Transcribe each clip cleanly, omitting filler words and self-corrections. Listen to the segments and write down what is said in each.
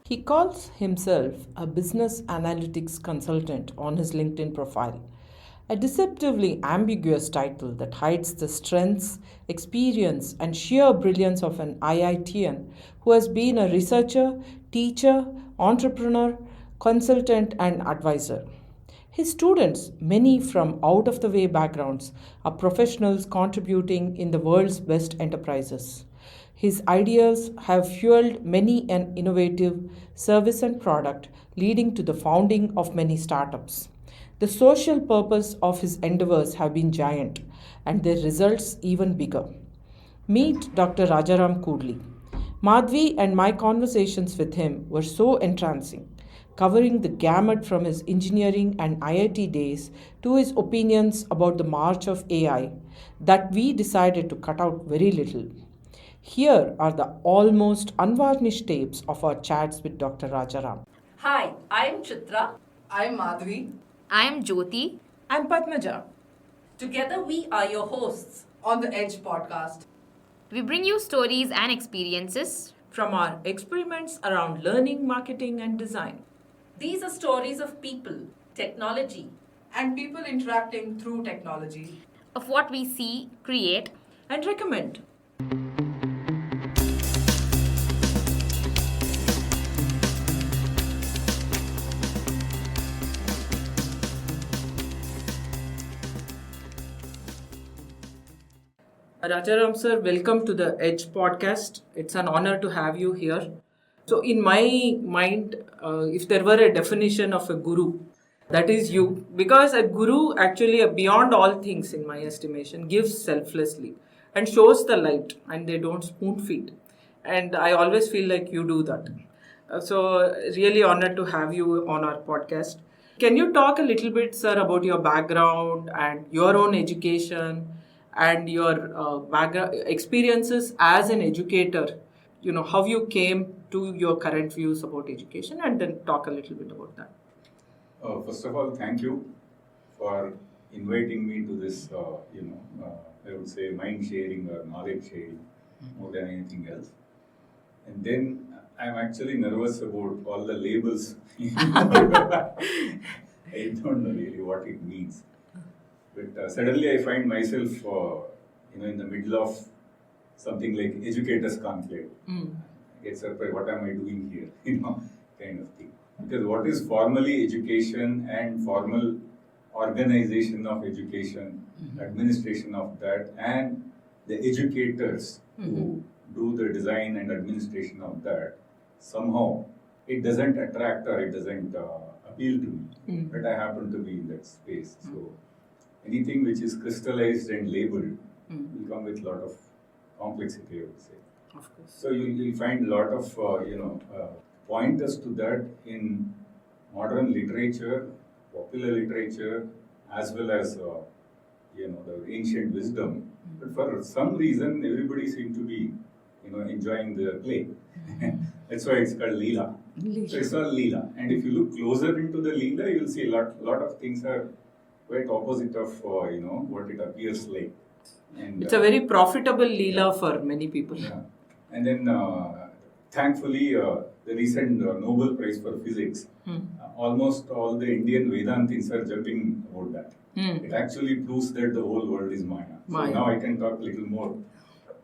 He calls himself a business analytics consultant on his LinkedIn profile, a deceptively ambiguous title that hides the strengths, experience, and sheer brilliance of an IITian who has been a researcher, teacher, entrepreneur, consultant, and advisor. His students, many from out of the way backgrounds, are professionals contributing in the world's best enterprises. His ideas have fueled many an innovative service and product, leading to the founding of many startups. The social purpose of his endeavors have been giant, and their results even bigger. Meet Dr. Rajaram Kudli. Madhvi and my conversations with him were so entrancing, covering the gamut from his engineering and IIT days to his opinions about the march of AI, that we decided to cut out very little. Here are the almost unvarnished tapes of our chats with Dr. Rajaram. Hi, I'm Chitra. I'm Madhvi. I am Jyoti. I'm Padmaja. Together we are your hosts. On the Edge podcast. We bring you stories and experiences From our experiments around learning, marketing, and design. These are stories of people, technology, And people interacting through technology. of what we see, create, And recommend. Rajaram Sir, welcome to the Edge podcast. It's an honor to have you here. So, in my mind, if there were a definition of a guru, that is you. Because a guru, actually, beyond all things, in my estimation, gives selflessly and shows the light, and they don't spoon feed. And I always feel like you do that. So, really honored to have you on our podcast. Can you talk a little bit, sir, about your background and your own education and your background experiences as an educator? You know, how you came to your current views about education, and then talk a little bit about that. First of all, thank you for inviting me to this, I would say mind sharing or knowledge sharing more than anything else. And then I'm actually nervous about all the labels. I don't know really what it means. But suddenly I find myself, in the middle of something like educators conclave. I get surprised, what am I doing here? Kind of thing. Because what is formally education and formal organization of education, administration of that, and the educators who do the design and administration of that, somehow it doesn't attract or it doesn't appeal to me. But I happen to be in that space. So anything which is crystallized and labeled will come with a lot of complexity, I would say. Of course. So you'll find a lot of pointers to that in modern literature, popular literature, as well as the ancient wisdom. But for some reason, everybody seems to be enjoying the play. That's why it's called Leela. So it's all Leela. And if you look closer into the Leela, you'll see a lot of things are quite opposite of what it appears like. And It's a very profitable Leela for many people. yeah. And then thankfully the recent Nobel Prize for Physics, almost all the Indian Vedantins are jumping about that. It actually proves that the whole world is Maya. Maya. So now I can talk a little more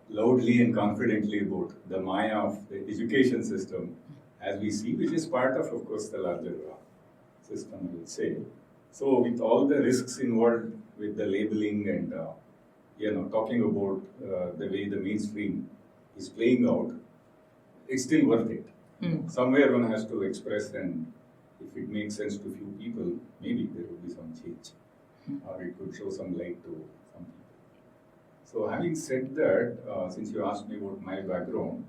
loudly and confidently about the Maya of the education system as we see, which is part of course, the larger system, I would say. So with all the risks involved with the labeling and talking about the way the mainstream is playing out, it's still worth it. Somewhere one has to express, and if it makes sense to few people, maybe there will be some change, or it could show some light to some people. So having said that, since you asked me about my background,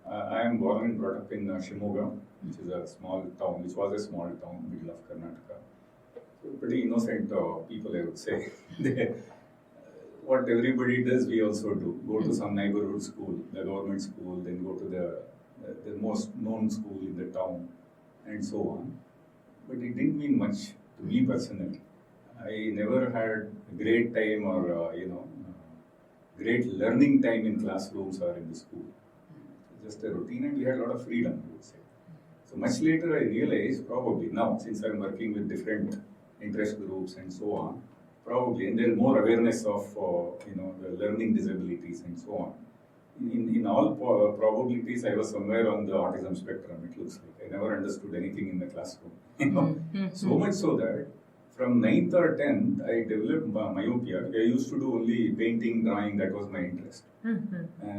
I am born and brought up in Shimoga, which is a small town, middle of Karnataka. So pretty innocent people, I would say. What everybody does, we also do. Go to some neighborhood school, the government school, then go to the most known school in the town, and so on. But it didn't mean much to me personally. I never had a great time or, great learning time in classrooms or in the school. Just a routine, and we had a lot of freedom, I would say. So So much later I realized probably now, since I'm working with different interest groups and so on, probably, and there is more awareness of the learning disabilities and so on. In all probabilities, I was somewhere on the autism spectrum. It looks like I never understood anything in the classroom. So much so that from 9th or 10th, I developed myopia. I used to do only painting, drawing. That was my interest.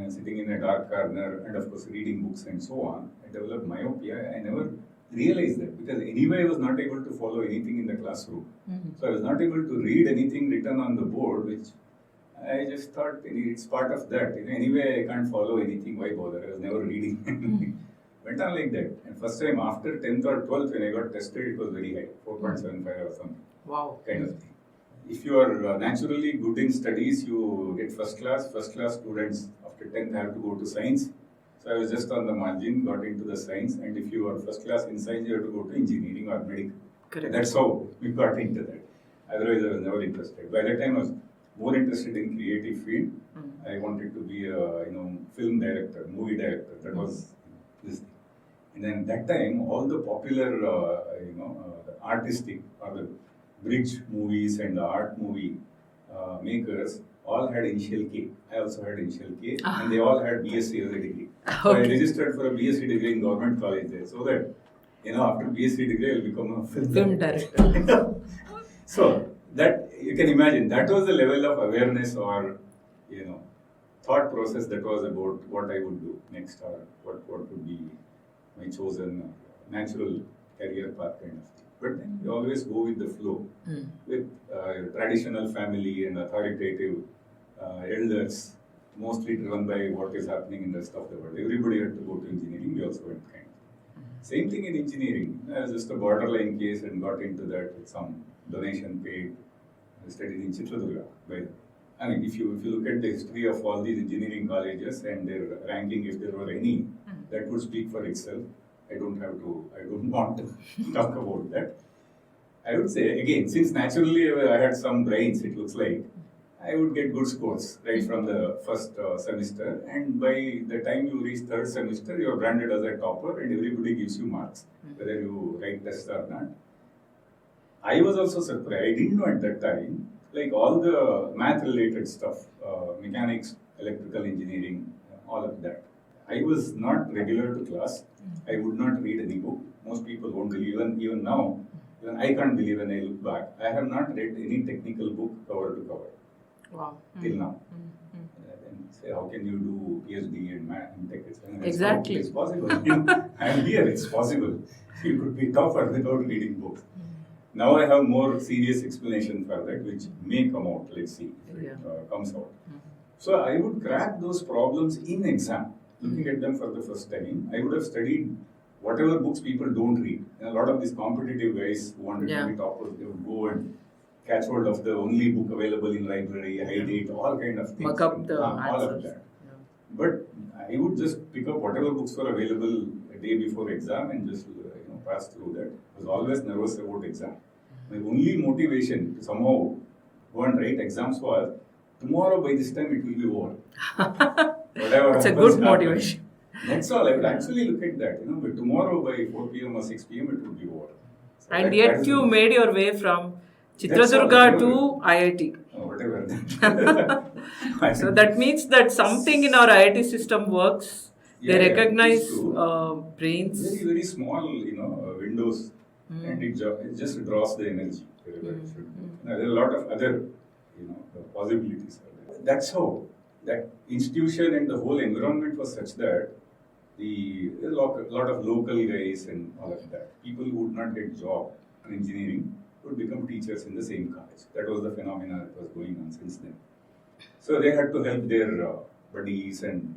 Sitting in a dark corner and of course reading books and so on. I developed myopia. I never realized that because anyway I was not able to follow anything in the classroom. So I was not able to read anything written on the board, which I just thought it's part of that. Anyway, I can't follow anything. Why bother? I was never reading. Went on like that. And first time after 10th or 12th, when I got tested, it was very high, 4.75 or something. Wow. Kind of thing. If you are naturally good in studies, you get first class. First class students after 10th have to go to science. So I was just on the margin, got into the science. And if you are first class in science, you have to go to engineering or medical. Correct. That's how we got into that. Otherwise, I was never interested. By that time, I was more interested in creative field. I wanted to be a film director, movie director. That was this thing. And then that time, all the popular the artistic or the bridge movies and the art movie makers all had initial K. I also had initial K, and they all had BSc as a degree. So I registered for a BSc degree in government college there, so that after BSc degree, I'll become a film director. So that you can imagine, that was the level of awareness or thought process that was about what I would do next or what would be my chosen natural career path kind of thing. But then you always go with the flow with your traditional family and authoritative elders, mostly driven by what is happening in the rest of the world. Everybody had to go to engineering, we also went kind of. Same thing in engineering. I was just a borderline case and got into that with some donation paid. I studied in Chitradurga. I mean, if you look at the history of all these engineering colleges and their ranking, if there were any, that would speak for itself. I don't want to talk about that. I would say, again, since naturally I had some brains, it looks like, I would get good scores right from the first semester. And by the time you reach third semester, you are branded as a topper and everybody gives you marks, whether you write tests or not. I was also surprised. I didn't know at that time, like all the math-related stuff, mechanics, electrical engineering, all of that. I was not regular to class. I would not read any book. Most people won't believe, even now, even I can't believe when I look back. I have not read any technical book cover to cover. Wow. Till now. And say, how can you do PhD in math and tech? Exactly. It's possible. I am here, it's possible. You could be tougher without reading books. Now I have more serious explanation for that, which may come out. Let's see if it comes out. So I would crack those problems in exam, looking at them for the first time. I would have studied whatever books people don't read. And a lot of these competitive guys who wanted to be toppers, they would go and catch hold of the only book available in library, hide it, all kind of things. Muck up the all of that. But I would just pick up whatever books were available a day before exam and just pass through that. I was always nervous about exam. My only motivation to somehow go and write exams was, tomorrow by this time it will be over. Whatever it's a good motivation. That's all. I would actually look at that. But tomorrow by 4 p.m. or 6 p.m. it would be over. So and yet you made your way from Chitradurga to IIT. Whatever. So that means that something in our IIT system works. They recognize brains. Very, very small, windows. And it just draws the energy wherever it should be. There are a lot of other, possibilities. That's how that institution and the whole environment was such that a lot of local guys and all of that, people who would not get job in engineering would become teachers in the same college. That was the phenomena that was going on since then. So they had to help their buddies and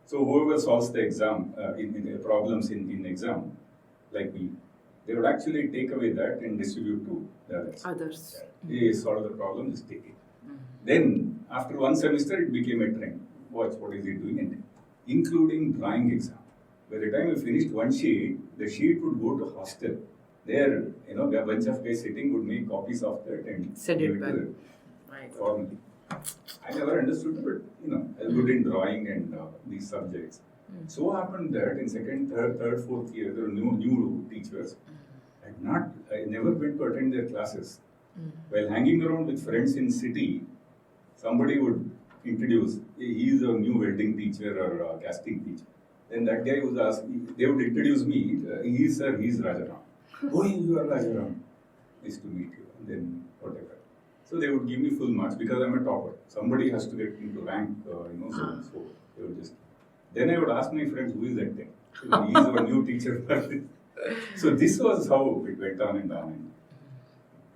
So whoever solves the exam in the problems in exam, like me, they would actually take away that and distribute to the others. They solve the problem, just take it. Then, after one semester, it became a trend. Watch what is he doing, and including drawing exam. By the time we finished one sheet, the sheet would go to hostel. There, a bunch of guys sitting would make copies of that and send it back. Formally. I never understood, but I was good in drawing and these subjects. So happened that in second, third, fourth year, there were new teachers. I never went to attend their classes. While hanging around with friends in city, somebody would introduce, he is a new welding teacher or a casting teacher. Then that guy would ask, they would introduce me, he's Rajaram. Oh, you are Rajaram. Nice to meet you. And then whatever. So they would give me full marks because I'm a topper. Somebody has to get into rank, so they would just. Then I would ask my friends, who is that guy? So he is our new teacher. So this was how it went on and on.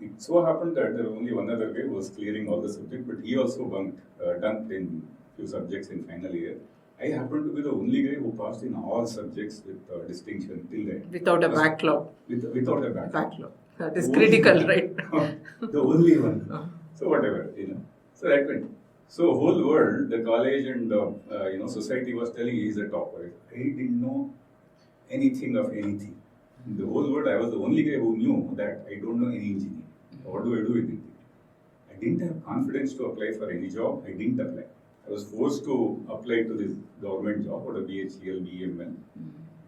It so happened that there was only one other guy who was clearing all the subjects, but he also dunked in few subjects in final year. I happened to be the only guy who passed in all subjects with distinction till then. Without a backlog. Without a backlog. That is critical, right? The only one. So whatever, So that went. So whole world, the college and society was telling he is a topper. I didn't know anything of anything. In the whole world, I was the only guy who knew that I don't know any engineering. What do I do with it? I didn't have confidence to apply for any job. I didn't apply. I was forced to apply to this government job or a BHEL, BML.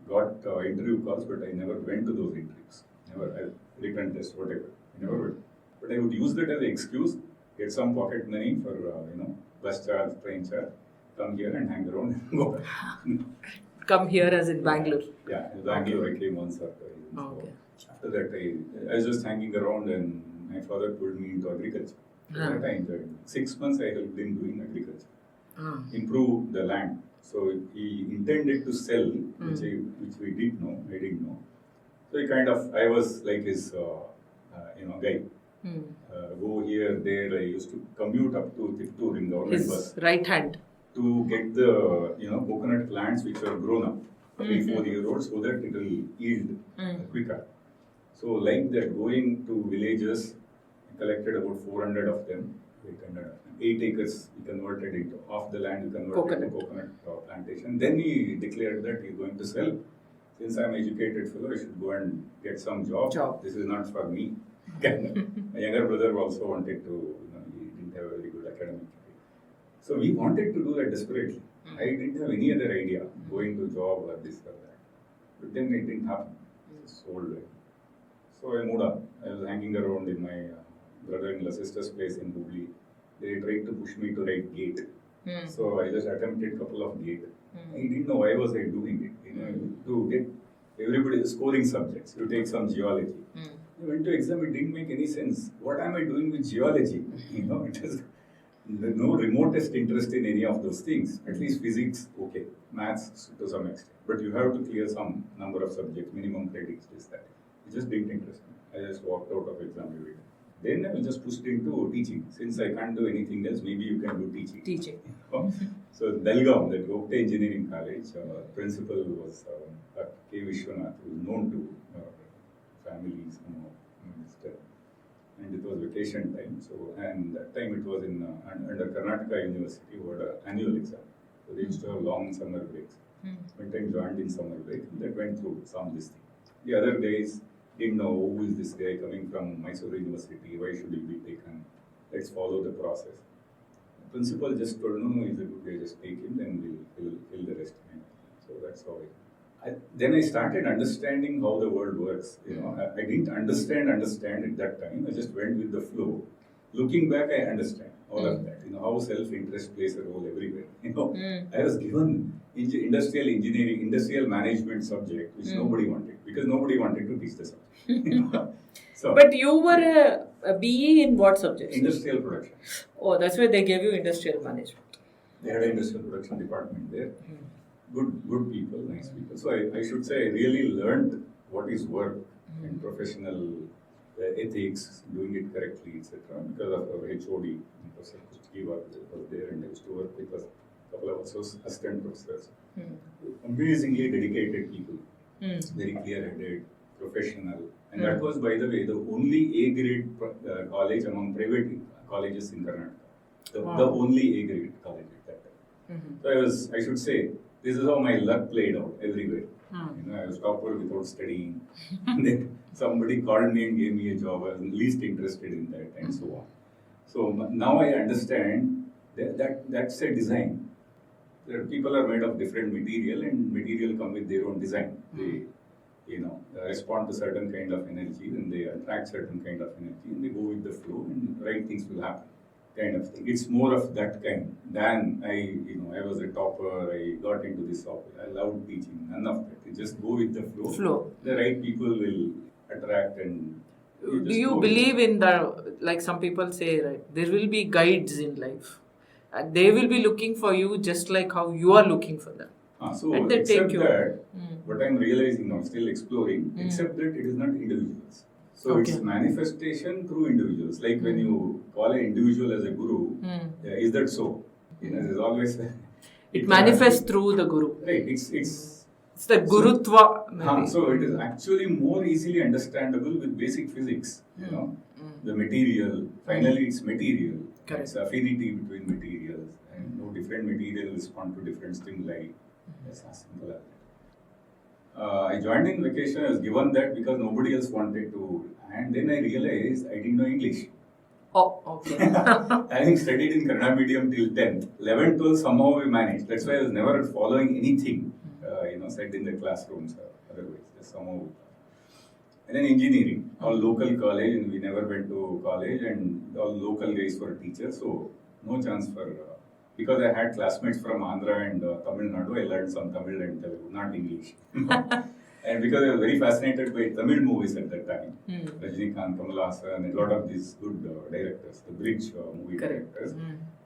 Got interview calls, but I never went to those interviews. Never, written test, whatever. I never went. But I would use that as an excuse, get some pocket money for, bus charge, train charge, come here and hang around and go back. Come here as in Bangalore. Yeah, in Bangalore I came once or twice. Okay. After that, I was just hanging around and my father pulled me into agriculture. That I enjoyed. 6 months I helped in doing agriculture. Improve the land. So he intended to sell, which we didn't know. I didn't know. So I was like his, guy. Go here, there. I used to commute up to Tiptur in government bus. His right hand. To get the coconut plants which are grown up, 3-4 years old, so that it will yield quicker. So like that, going to villages, I collected about 400 of them, 800 of them. 8 acres we converted into, half the land we converted into coconut plantation. Then he declared that he's going to sell. Since I'm an educated fellow, I should go and get some job. This is not for me. My younger brother also wanted to, he didn't have a very good academic. So we wanted to do that desperately. I didn't have any other idea, going to job or this or that. But then it didn't happen. Sold it. So I moved up. I was hanging around in my brother-in-law sister's place in Hubli. They tried to push me to write GATE. So I just attempted a couple of GATE. I didn't know why was I doing it. To get everybody scoring subjects. You take some geology. I went to exam, it didn't make any sense. What am I doing with geology? It is no remotest interest in any of those things. At least physics, okay. Maths to some extent. But you have to clear some number of subjects, minimum credits, this, that. It just didn't interest me. I just walked out of exam every day. Then I was just pushed into teaching. Since I can't do anything else, maybe you can do teaching. So Belgaum, that Gopte Engineering College, principal was K. Vishwanath, who was known to families, and it was vacation time. So, and that time it was in under Karnataka University, who had an annual exam. So they used to have long summer breaks. One time joined in summer break, and that went through some this thing. The other guys didn't know who is this guy coming from Mysore University, why should he be taken? Let's follow the process. The principal just told, no, he's a good guy, just take him, then we'll fill the rest. So that's how then I started understanding how the world works. I didn't understand at that time. I just went with the flow. Looking back, I understand all of that. How self-interest plays a role everywhere. I was given industrial engineering, industrial management subject, which nobody wanted because nobody wanted to teach the subject. So, but you were a BE in what subject? Industrial production. Oh, that's why they gave you industrial management. They had an industrial production department there. Good people, nice people. So I should say I really learned what is work and professional ethics, doing it correctly, etc. Because of our HOD, Professor Kudli was there, and I used to work with a couple of assistant professors. Amazingly dedicated people, very clear-headed, professional. And that was, by the way, the only A-grade college among private colleges in Karnataka. The only A-grade college at that time. So I should say, this is how my luck played out everywhere. I was topper without studying. And then somebody called me and gave me a job. I was least interested in that, and so on. So now I understand that that's a design. People are made of different material, and material come with their own design. They, respond to certain kind of energy, and they attract certain kind of energy, and they go with the flow, and right things will happen. Kind of thing. It's more of that kind than I was a topper. I got into this software. I loved teaching. None of that. You just go with the flow. Flow. The right people will attract and. Do you believe in the, like some people say, right, there will be guides in life. And they will be looking for you just like how you are looking for them. So and they except take you. that, what I'm realizing now, still exploring, except that it is not individuals. So Okay. it's manifestation through individuals. Like when you call an individual as a guru, is that so? There's always It manifests through the guru. Right. It's the gurutva. Maybe. so it is actually more easily understandable with basic physics. The material. Finally, it's material. Correct. It's affinity between materials, and different materials respond to different stimuli. That's as simple as that. I joined in vacation. I was given that because nobody else wanted to, and then I realized I didn't know English. Oh, okay. Having studied in Kannada medium till 10th, 11th, 12th somehow we managed. That's why I was never following anything, said in the classrooms or otherwise, just somehow. And then engineering, all local college, and we never went to college, and all local guys were teachers, so no chance for, because I had classmates from Andhra and Tamil Nadu, I learned some Tamil and Telugu, not English. And because I was very fascinated by Tamil movies at that time, Rajinikanth, Kamal Haasan, and a lot of these good directors, the bridge movie directors.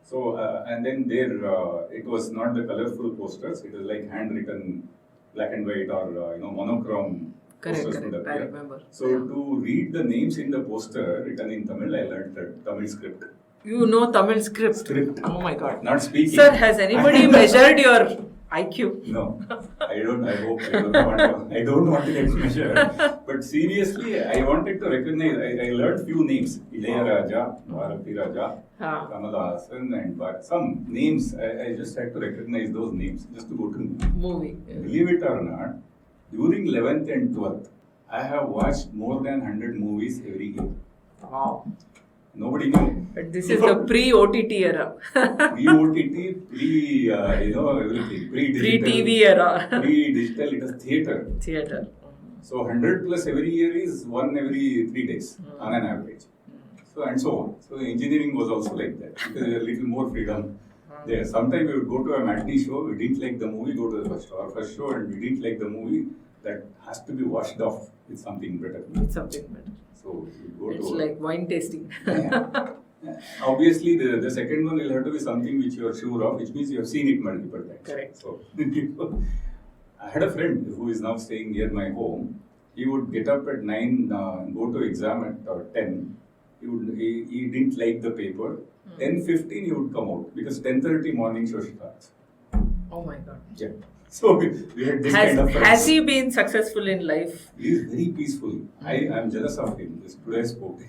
So, and then there, it was not the colorful posters, it was like handwritten black and white or, monochrome posters. Correct. I remember. So, to read the names in the poster written in Tamil, I learned the Tamil script. You know Tamil script? Script. Oh my God. Not speaking. Sir, has anybody measured your IQ? No, I hope, I don't want to get measured. But seriously, I wanted to recognize, I learned few names. Ilaya Raja, Bharati Raja, Kamal Haasan, and some names, I just had to recognize those names just to go to Movie. Yeah. Believe it or not, during 11th and 12th, I have watched more than 100 movies every year. Wow. Nobody knew. But this is the pre-OTT era. Pre-OTT, everything. Pre-TV era. Pre-digital, it was theatre. Theatre. So 100 plus every year is one every 3 days on an average. So and so on. So engineering was also like that. Because there was a little more freedom there. Sometimes we would go to a matinee show, we didn't like the movie, go to the first show. Or first show and we didn't like the movie, that has to be washed off with something better. It's something better. So you go It's to like wine tasting. Obviously, the second one will have to be something which you are sure of, which means you have seen it multiple times. Correct. So, I had a friend who is now staying near my home. He would get up at 9, go to exam at 10. He didn't like the paper. 10:15 he would come out because 10:30 morning show starts. Oh my God. Yeah. So we had this kind of friends. Has he been successful in life? He is very peaceful. I am jealous of him. Just today I spoke.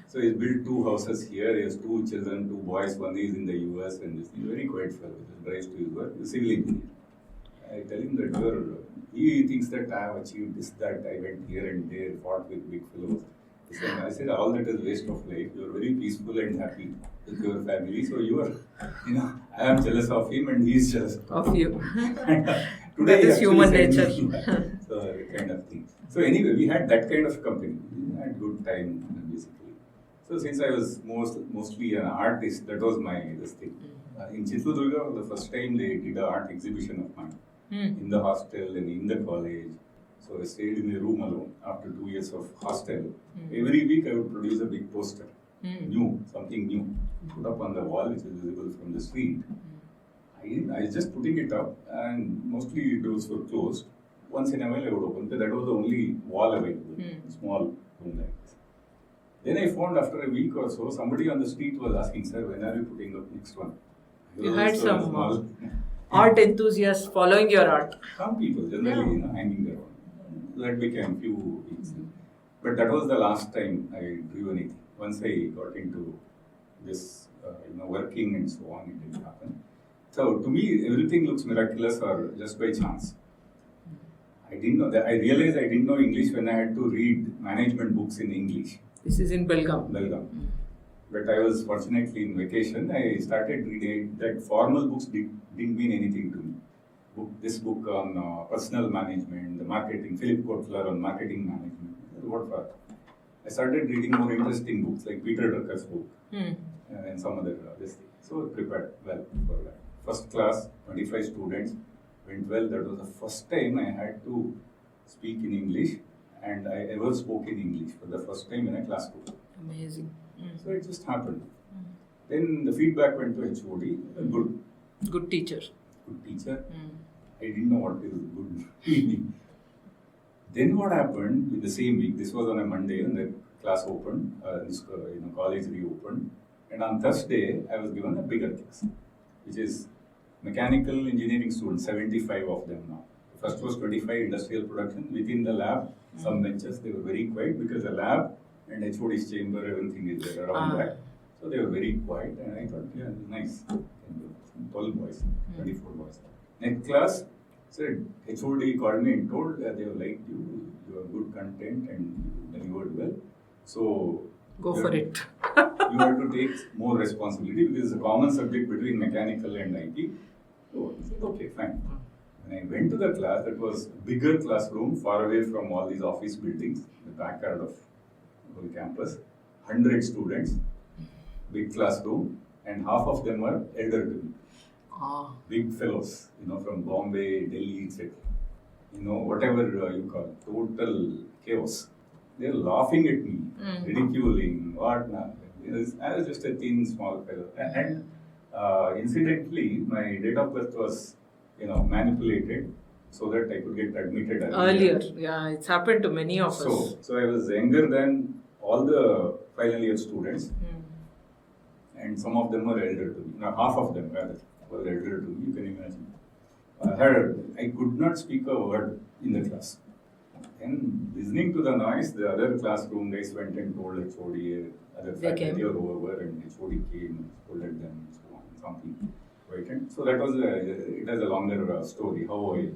So he's built 2 houses here. He has 2 children, 2 boys. One is in the US, and he's a very quiet fellow. He drives to his work. He's a civil engineer. I tell him that he thinks that I have achieved this, that I went here and there, fought with big fellows. I said, all that is waste of life. You are very peaceful and happy with your family. So you are, I am jealous of him and he is jealous Of you. Today That is human nature. So kind of thing. So anyway, we had that kind of company. We had good time basically. So since I was mostly an artist, that was this thing. In Chitradurga, the first time they did an art exhibition of mine in the hostel and in the college. So I stayed in a room alone after 2 years of hostel. Every week I would produce a big poster, something new, put up on the wall which is visible from the street. I was just putting it up, and mostly doors were closed. Once in a while I would open, because that was the only wall available, small room like this. Then I found after a week or so, somebody on the street was asking, "Sir, when are you putting up next one?" You had some art enthusiasts following your art. Some people generally, hanging around. That became few weeks. But that was the last time I drew anything. Once I got into this, working and so on, it didn't happen. So to me, everything looks miraculous or just by chance. I didn't know that. I realized I didn't know English when I had to read management books in English. This is in Belgaum. Belgaum. but I was fortunately in vacation. I started reading that formal books didn't mean anything to me. This book on personal management, the marketing, Philip Kotler on marketing management. What for? I started reading more interesting books like Peter Drucker's book and some other this thing. So I prepared well for that. First class, 25 students, went well. That was the first time I had to speak in English, and I ever spoke in English for the first time in a classroom. Amazing. So it just happened. Then the feedback went to HOD. Good, Good teacher. good teacher. I didn't know what is good meaning. Then what happened in the same week? This was on a Monday, and the class opened. College reopened, and on Thursday I was given a bigger class, which is mechanical engineering students. 75 of them now. The first was 25 industrial production within the lab. Some benches they were very quiet because the lab and HOD's chamber, everything is there around that. So they were very quiet, and I thought, yeah, nice. 12 boys, 24 boys. Next class, said HOD called me and told that they liked you, you have good content and you delivered well. So Go for it. You have to take more responsibility because it's a common subject between mechanical and IT. So I said, okay, fine. When I went to the class, that was a bigger classroom, far away from all these office buildings, the backyard of the whole campus. 100 students, big classroom, and half of them were elder to me. Big fellows, from Bombay, Delhi, etc. Whatever you call, total chaos. They're laughing at me, ridiculing, whatnot. I was just a thin, small fellow. And incidentally, my date of birth was, manipulated so that I could get admitted Earlier. Yeah, it's happened to many of us. So I was younger than all the final year students, and some of them were elder to me. Now, half of them rather were elder to me. You can imagine. I could not speak a word in the class. And listening to the noise, the other classroom guys went and told HOD, other faculty or whoever, and HOD came and scolded them and so on, something. Right? And so that was it has a longer story, how I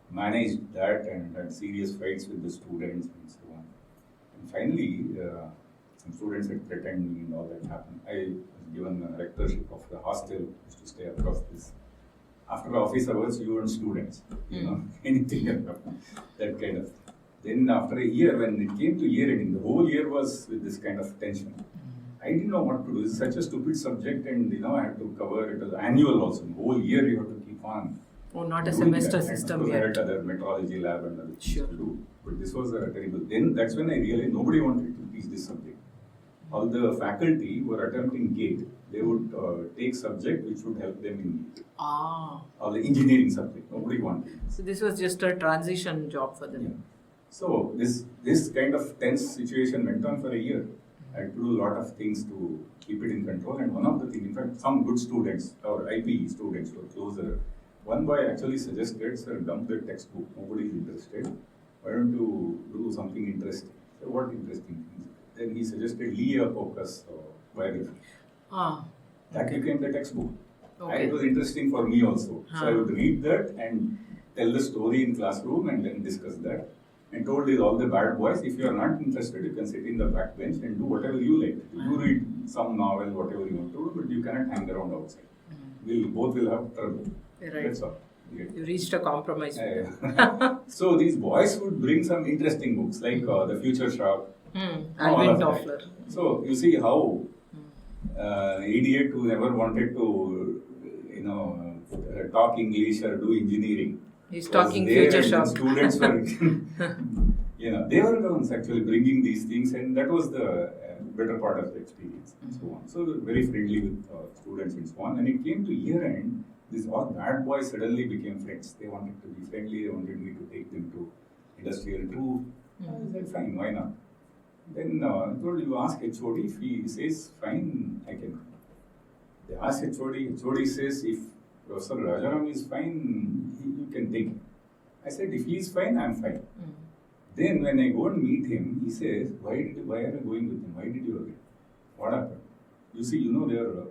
managed that and had serious fights with the students and so on. And finally, some students had threatened me and all that happened. I was given a rectorship of the hostel, used to stay across this. After office hours, you weren't students, anything can happen, that kind of thing. Then after a year, when it came to year ending, the whole year was with this kind of tension. I didn't know what to do. It's such a stupid subject, and I had to cover it as annual also. The whole year you have to keep on. Oh, not a semester system yet. yet. Other metrology lab and other things to do. But this was terrible. Then that's when I realized nobody wanted to teach this subject. All the faculty were attempting GATE. They would take subject which would help them in GATE. All the engineering subject. Nobody wanted. So this was just a transition job for them. Yeah. So this kind of tense situation went on for a year. I had to do a lot of things to keep it in control, and one of the things, in fact, some good students, or IP students who were closer, one boy actually suggested, sir, dump the textbook, nobody is interested. Why don't you do something interesting? So what interesting things? Then he suggested Lee Iacocca's biography. That became the textbook. Okay. And it was interesting for me also. So I would read that and tell the story in classroom and then discuss that. And told is all the bad boys, if you are not interested, you can sit in the back bench and do whatever you like. You read some novel, whatever you want to do, but you cannot hang around outside. Both will have trouble. Right. That's all. You reached a compromise. So these boys would bring some interesting books like The Future Shark. Alvin Toffler. So you see how idiot who never wanted to, talk English or do engineering. He's talking Future Shark. Students were, they were the ones actually bringing these things, and that was the better part of the experience and so on. So very friendly with students and so on. And it came to year end, these all bad boys suddenly became friends. They wanted to be friendly. They wanted me to take them to industrial too. I said, fine, why not? Then I told you ask HOD. If he says fine, I can. They asked HOD. HOD says if Professor Rajaram is fine, you can take him. I said if he is fine, I am fine. Then when I go and meet him, he says, why are you going with him? Why did you agree? What happened? You see, they are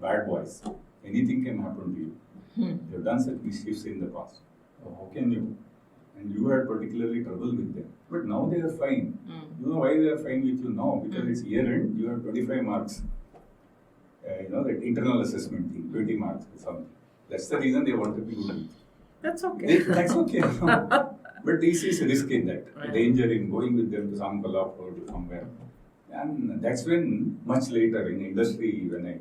bad boys. Anything can happen to you. They have done such mischiefs in the past. So how can you? And you had particularly trouble with them. But now they are fine. You know why they are fine with you now? Because it's year end, you have 25 marks. that internal assessment thing, 20 marks or something. That's the reason they want to be good. That's okay. That's okay. But this is risk in that, danger in going with them to some collab or to somewhere. And that's when, much later in industry, when I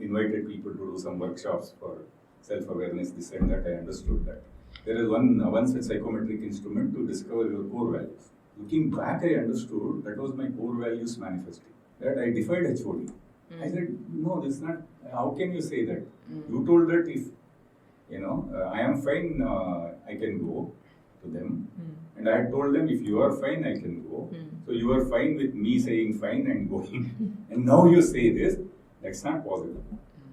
invited people to do some workshops for self-awareness, this and that, I understood that. There is one such psychometric instrument to discover your core values. Looking back, I understood that was my core values manifesting. That I defied HOD. I said, no, this is not, how can you say that? You told that if, I am fine, I can go to them. And I had told them, if you are fine, I can go. So you are fine with me saying fine and going. And now you say this, that's not possible.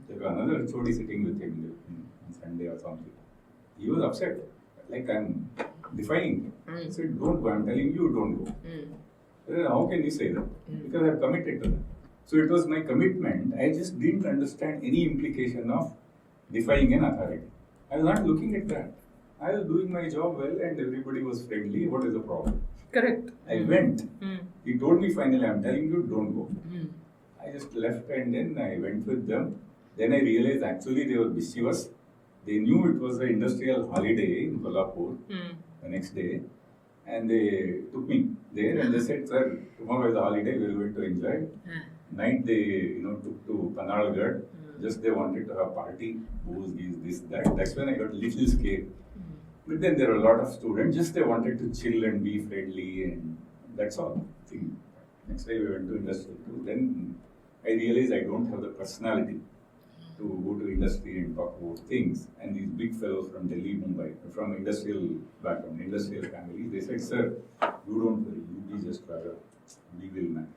There was another HOD sitting with him on Sunday or something. He was upset, like I'm defying him. I said, don't go, I'm telling you, don't go. Said, how can you say that? Because I've committed to that. So it was my commitment. I just didn't understand any implication of defying an authority. I was not looking at that. I was doing my job well and everybody was friendly. What is the problem? Correct. I went. He told me finally, I'm telling you, don't go. I just left and then I went with them. Then I realized actually they were mischievous. They knew it was an industrial holiday in Kolhapur the next day. And they took me there and they said, sir, tomorrow is a holiday, we're going to enjoy. Night they took to Panalgarh. Just they wanted to have party, booze, this, that. That's when I got a little scared. But then there were a lot of students, just they wanted to chill and be friendly and that's all. Next day we went to industry too. Then I realized I don't have the personality to go to industry and talk about things. And these big fellows from Delhi, Mumbai, from industrial background, industrial families, they said, sir, you don't worry, you be just Raja, we will manage.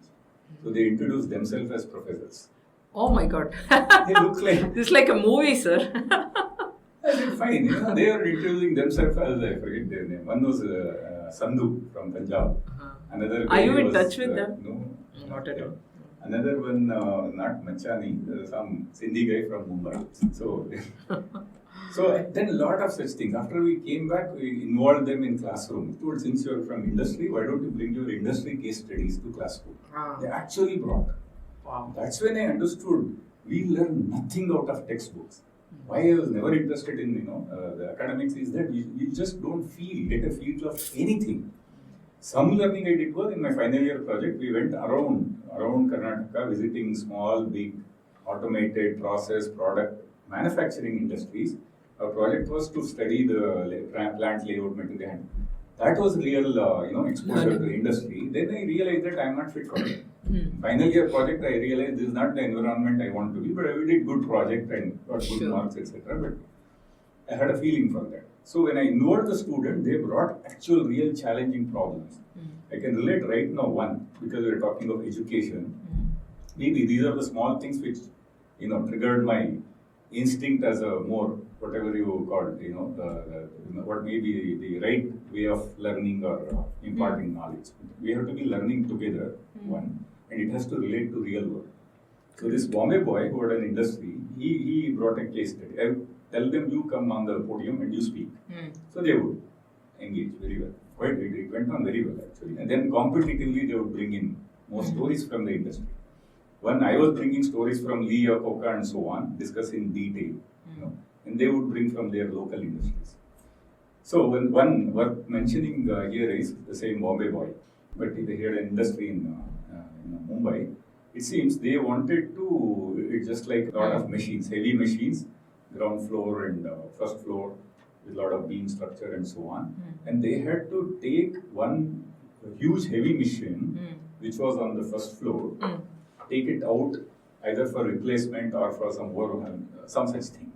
So they introduced themselves as professors. Oh my God. They look like... This is like a movie, sir. I said, fine. They are introducing themselves as, I forget their name. One was Sandhu from Punjab. Another Are you in was, touch with them? No. Not at all. Another one, not Machani, some Sindhi guy from Mumbai. So then a lot of such things. After we came back, we involved them in classroom. Told, since you are from industry, why don't you bring your industry case studies to classroom? They actually brought. Wow. That's when I understood we learn nothing out of textbooks. Why I was never interested in the academics is that you just don't get a feel of anything. Some learning I did was in my final year project. We went around Karnataka visiting small, big, automated process, product, manufacturing industries. Our project was to study the plant layout material. That was real, exposure to industry. Then I realized that I am not fit for it. Final year project, I realized this is not the environment I want to be, but I did good project and got good marks, etc. But I had a feeling for that. So when I involved the student, they brought actual, real challenging problems. I can relate right now one, because we are talking of education. Maybe these are the small things which, triggered my instinct as a more, whatever you call it, what may be the right way of learning or imparting knowledge. We have to be learning together, one, and it has to relate to real world. So this Bombay boy who had an industry, he brought a case study. I would tell them, you come on the podium and you speak. So they would engage very well. It went on very well actually. And then competitively they would bring in more stories from the industry. When I was bringing stories from Lee, Iacocca and so on, discuss in detail, and they would bring from their local industries. So one worth mentioning here is the same Bombay boy, but they had an industry in Mumbai. It seems they wanted to, it's just like a lot of machines, heavy machines, ground floor and first floor with a lot of beam structure and so on. And they had to take one huge heavy machine, which was on the first floor, take it out either for replacement or for some such thing.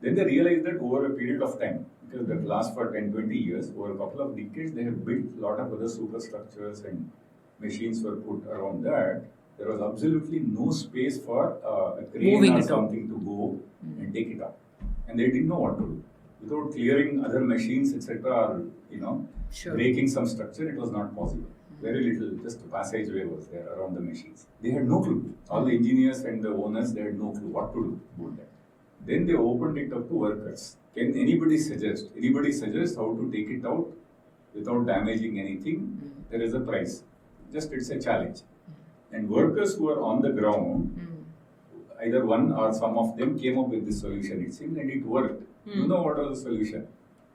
Then they realized that over a period of time, because that lasts for 10-20 years, over a couple of decades, they have built a lot of other superstructures and machines were put around that. There was absolutely no space for a crane Moving or something to go and take it up. And they didn't know what to do. Without clearing other machines, etc., or, breaking some structure, it was not possible. Very little, just a passageway was there around the machines. They had no clue. All the engineers and the owners, they had no clue what to do about that. Then they opened it up to workers. Can anybody suggest? Anybody suggest how to take it out without damaging anything? There is a price. Just it's a challenge. And workers who are on the ground, either one or some of them came up with this solution, it seemed, and it worked. You know what was the solution?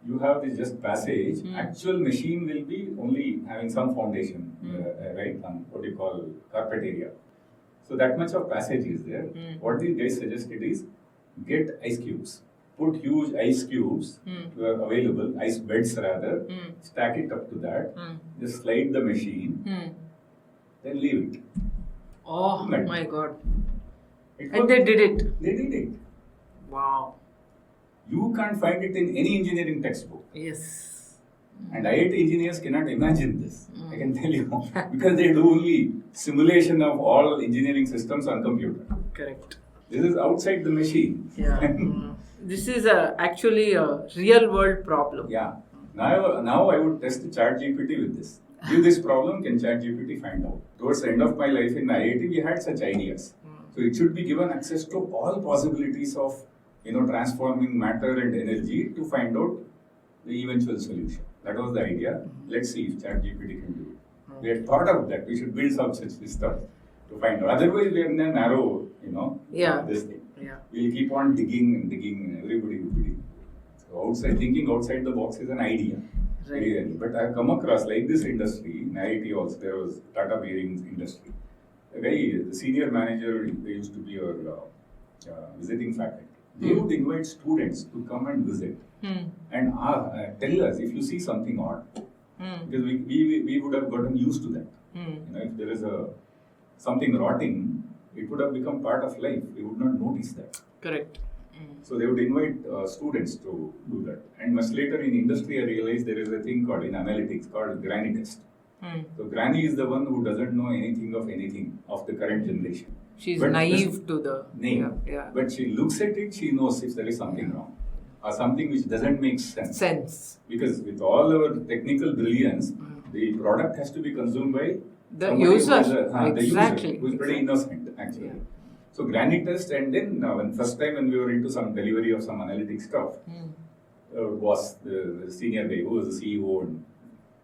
You have this just passage, actual machine will be only having some foundation, right, on what you call carpet area. So that much of passage is there. What these guys suggested is, get ice cubes. Put huge ice cubes available, ice beds rather, stack it up to that, just slide the machine, then leave it. Oh Right. my God. It And worked. they did it. They did it. Wow. You can't find it in any engineering textbook. Yes. And IIT engineers cannot imagine this, I can tell you, because they do only simulation of all engineering systems on computer. Correct. This is outside the machine. Yeah. This is actually a real world problem. Yeah. Now I would test ChatGPT with this. Give this problem, can ChatGPT find out? Towards the end of my life in IIT, we had such ideas. So it should be given access to all possibilities of, transforming matter and energy to find out the eventual solution. That was the idea. Let's see if ChatGPT can do it. We had thought of that. We should build some such system to find out. Otherwise, we are in a narrow, this thing. Yeah. We'll keep on digging and everybody will be digging. So thinking outside the box is an idea. Right. Really. But I have come across like this industry, in IIT also, there was Tata Bearings industry. The senior manager, they used to be our visiting faculty. They would invite students to come and visit and tell us if you see something odd. Because we would have gotten used to that. If there is something rotting, it would have become part of life. We would not notice that. Correct. So they would invite students to do that. And much later in industry, I realized there is a thing called in analytics called granny test. So granny is the one who doesn't know anything of the current generation. She's But naive to the name. Yeah. But she looks at it, she knows if there is something wrong or something which doesn't make sense. Sense. Because with all our technical brilliance, the product has to be consumed by The somebody user. the Exactly. user, who is pretty innocent actually. Yeah. So granny test, and then when first time when we were into some delivery of some analytic stuff, was the senior guy who was the CEO and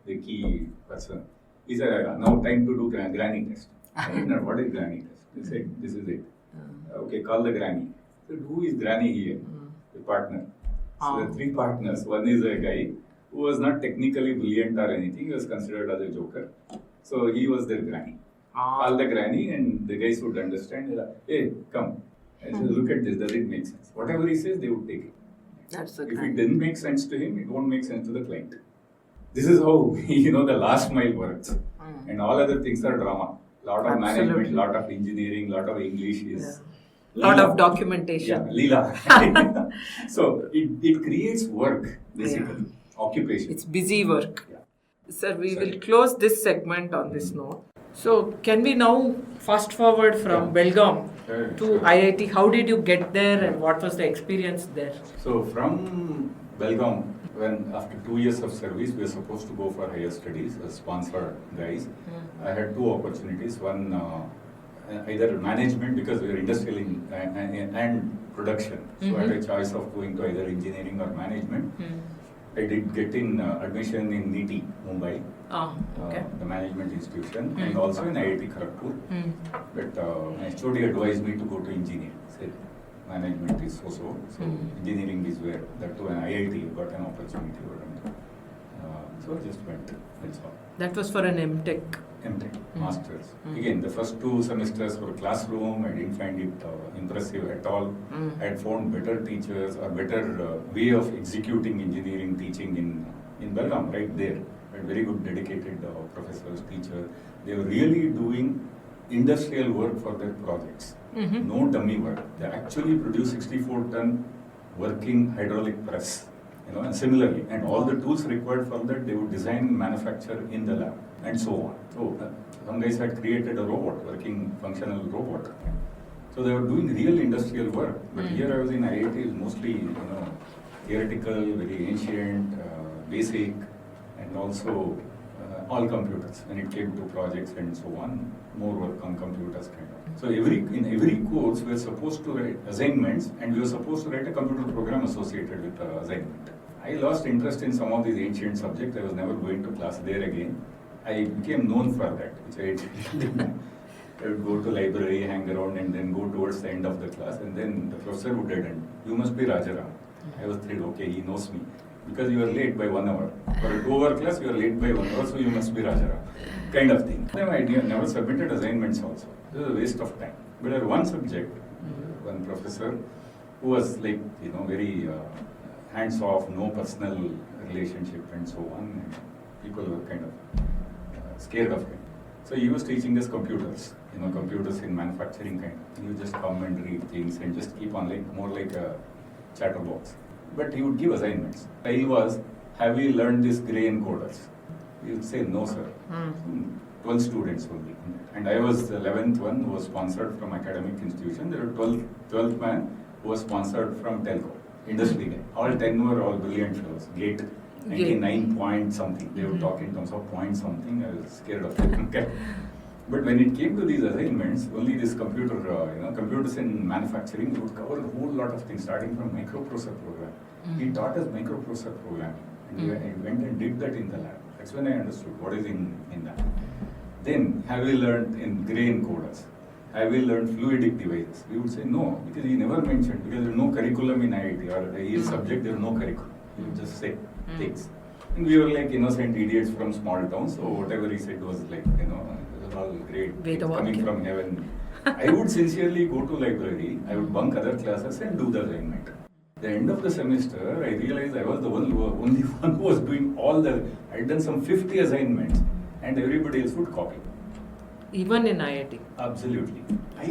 the key person. He said, now time to do granny test. I didn't know what is granny test. They said, this is it. Okay, call the granny. I said, who is granny here? The partner. So there are three partners. One is a guy who was not technically brilliant or anything. He was considered as a joker. So he was their granny. Call the granny and the guys would understand. Hey, come. I said, look at this. Does it make sense? Whatever he says, they would take it. That's the If it didn't make sense to him, it won't make sense to the client. This is how, the last mile works. And all other things are drama. Lot of management, lot of engineering, lot of English is... Lot Leela. of documentation. Yeah, Leela. So it creates work, basically. Occupation. It's busy work. Yeah. Sir, we Sorry. will close this segment on this note. So, can we now fast forward from Belgaum to IIT? How did you get there and what was the experience there? So from Belgaum, when after 2 years of service, we were supposed to go for higher studies as sponsored guys. I had two opportunities. One, either management, because we were industrial and production. So I had a choice of going to either engineering or management. I did get in admission in NITI, Mumbai, the management institution, and also in IIT Kharagpur. But my HOD advised me to go to engineering. Said management is so. So engineering is where, that too an IIT got an opportunity. So I just went. That's all. That was for an MTech. MTech, Masters. Again, the first 2 semesters were classroom. I didn't find it impressive at all. I had found better teachers or better way of executing engineering teaching in Belgaum, right there. I had very good dedicated professors, teachers. They were really doing industrial work for their projects. No dummy work. They actually produce 64-ton working hydraulic press. And similarly, and all the tools required for that, they would design and manufacture in the lab, and so on. So some guys had created a robot, working functional robot. So they were doing real industrial work. But here I was in IIT, is mostly theoretical, very ancient, basic, and also all computers. When it came to projects and so on, more work on computers kind of. So in every course, we were supposed to write assignments, and we were supposed to write a computer program associated with the assignment. I lost interest in some of these ancient subjects. I was never going to class there again. I became known for that, which I did. I would go to library, hang around, and then go towards the end of the class, and then the professor would add, "You must be Rajaram." I was thrilled. Okay, he knows me because you are late by 1 hour. For a 2-hour class, you are late by 1 hour, so you must be Rajaram, kind of thing. Then I never submitted assignments also. It was a waste of time. But at one subject, one professor who was like very hands off, no personal relationship and so on. And people were kind of scared of him. So he was teaching us computers, computers in manufacturing kind of. You just come and read things and just keep on more like a chatterbox. But he would give assignments. Style was, have we learned this gray encoders? He would say, no sir. 12 students only. And I was the 11th one who was sponsored from academic institution. There were 12th man who was sponsored from telco, industry guy. All 10 were all brilliant fellows. Gate 99 point something. They would talk in terms of point something. I was scared of them. But when it came to these assignments, only this computers in manufacturing would cover a whole lot of things, starting from microprocessor program. He taught us microprocessor programming. And I went and did that in the lab. That's when I understood what is in that. Then, have we learned in gray encoders? Have we learned fluidic devices? We would say no, because he never mentioned, because there is no curriculum in IIT or his subject, there is no curriculum. He would just say things. And we were like innocent idiots from small towns, so whatever he said was like, it was all great, coming from heaven. I would sincerely go to library, I would bunk other classes and do the assignment. The end of the semester, I realized I was the only one who was doing I had done some 50 assignments and everybody else would copy. Even in IIT? Absolutely. I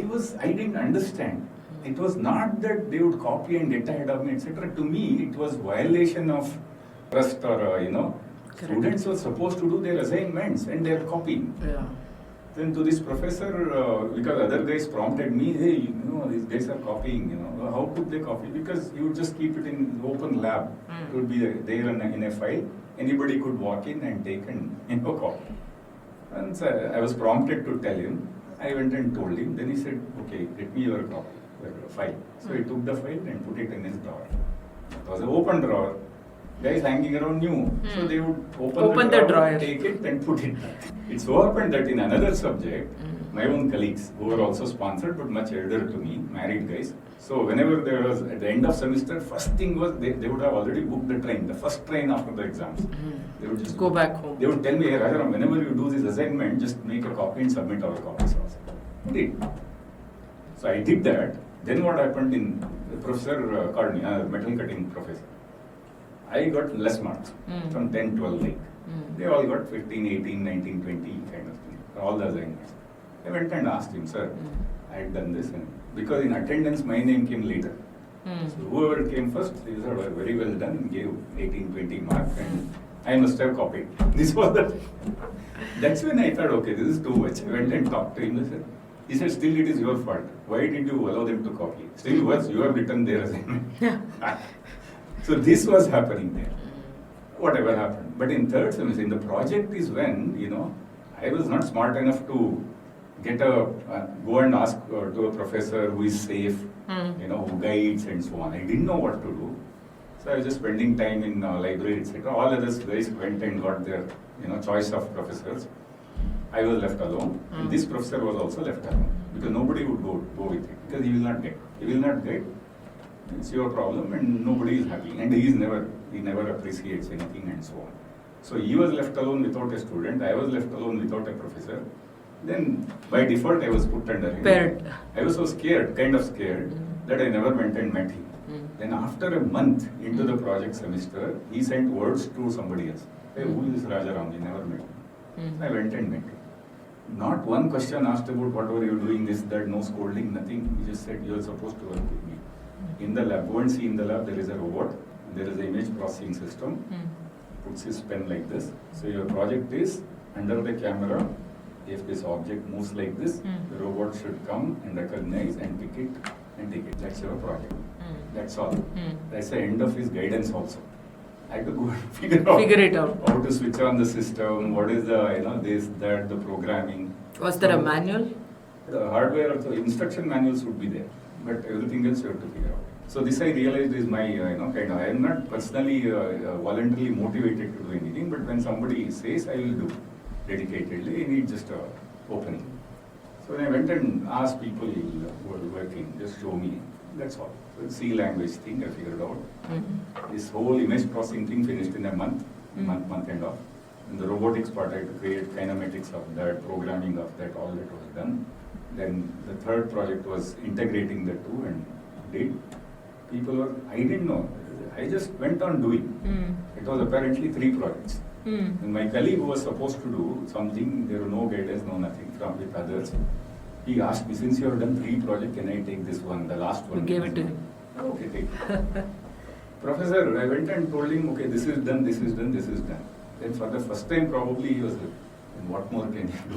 didn't understand. It was not that they would copy and get ahead of me, etc. To me, it was violation of trust or, students were supposed to do their assignments and they are copying. Yeah. Then to this professor, because other guys prompted me, hey, these guys are copying, how could they copy? Because you would just keep it in open lab. It would be there in a file. Anybody could walk in and take and copy. And so I was prompted to tell him. I went and told him. Then he said, okay, get me your copy, your file. So he took the file and put it in his drawer. It was an open drawer. Guys hanging around knew. So they would open the drawer, take it and put it back. It so happened that in another subject, my own colleagues, who were also sponsored but much elder to me, married guys. So whenever there was, at the end of semester, first thing was they would have already booked the train, the first train after the exams. They would just go back home. They would tell me, hey Rajaram, whenever you do this assignment, just make a copy and submit our copies also. I did. So I did that. Then what happened the professor called me, metal cutting professor. I got less marks from 10, 12 like. They all got 15, 18, 19, 20 kind of thing, all the assignments. I went and asked him, sir, I had done this, and because in attendance my name came later. So whoever came first, they said, very well done, and gave 18, 20 marks, and I must have copied. This was the. That's when I thought, okay, this is too much. I went and talked to him. He said, still it is your fault. Why did you allow them to copy? Still worse, you have written their assignment. So this was happening there. Whatever happened. But in third semester, in the project is when, I was not smart enough to go and ask to a professor who is safe, who guides and so on. I didn't know what to do. So I was just spending time in library, etc. All others guys went and got their, choice of professors. I was left alone. And this professor was also left alone. Because nobody would go with it. Because he will not get. He will not get. It's your problem and nobody is happy. And he never appreciates anything and so on. So he was left alone without a student. I was left alone without a professor. Then by default I was put under him. I was so scared, kind of scared, that I never went and met him. Then after a month into the project semester, he sent words to somebody else. Hey, who is Rajaram? We never met him. I went and met him. Not one question asked about what were you doing, this, that, no scolding, nothing. He just said, you are supposed to work with me. In the lab, go and see in the lab, there is a robot, there is an image processing system, puts his pen like this. So your project is, under the camera, if this object moves like this, the robot should come and recognize and pick it and take it. That's your project. That's all. That's the end of his guidance also. I had to go and figure it out. How to switch on the system, what is the, this, that, the programming. Was there a manual? The hardware, the instruction manuals would be there. But everything else you have to figure out. So this I realized is my, I am not personally voluntarily motivated to do anything, but when somebody says, I will do dedicatedly, I need just opening. So I went and asked people who were working, just show me. That's all. So the C language thing I figured out. This whole image processing thing finished in a month and a half. And the robotics part, I had to create kinematics of that, programming of that, all that was done. Then the third project was integrating the two and did. People were, I didn't know. I just went on doing. It was apparently 3 projects. And my colleague who was supposed to do something, there were no guidance, no nothing from with others. He asked me, since you have done 3 projects, can I take this one, the last one? You gave it to him. Okay, take it. Professor, I went and told him, okay, this is done, this is done, this is done. Then for the first time, probably he was like, what more can you do?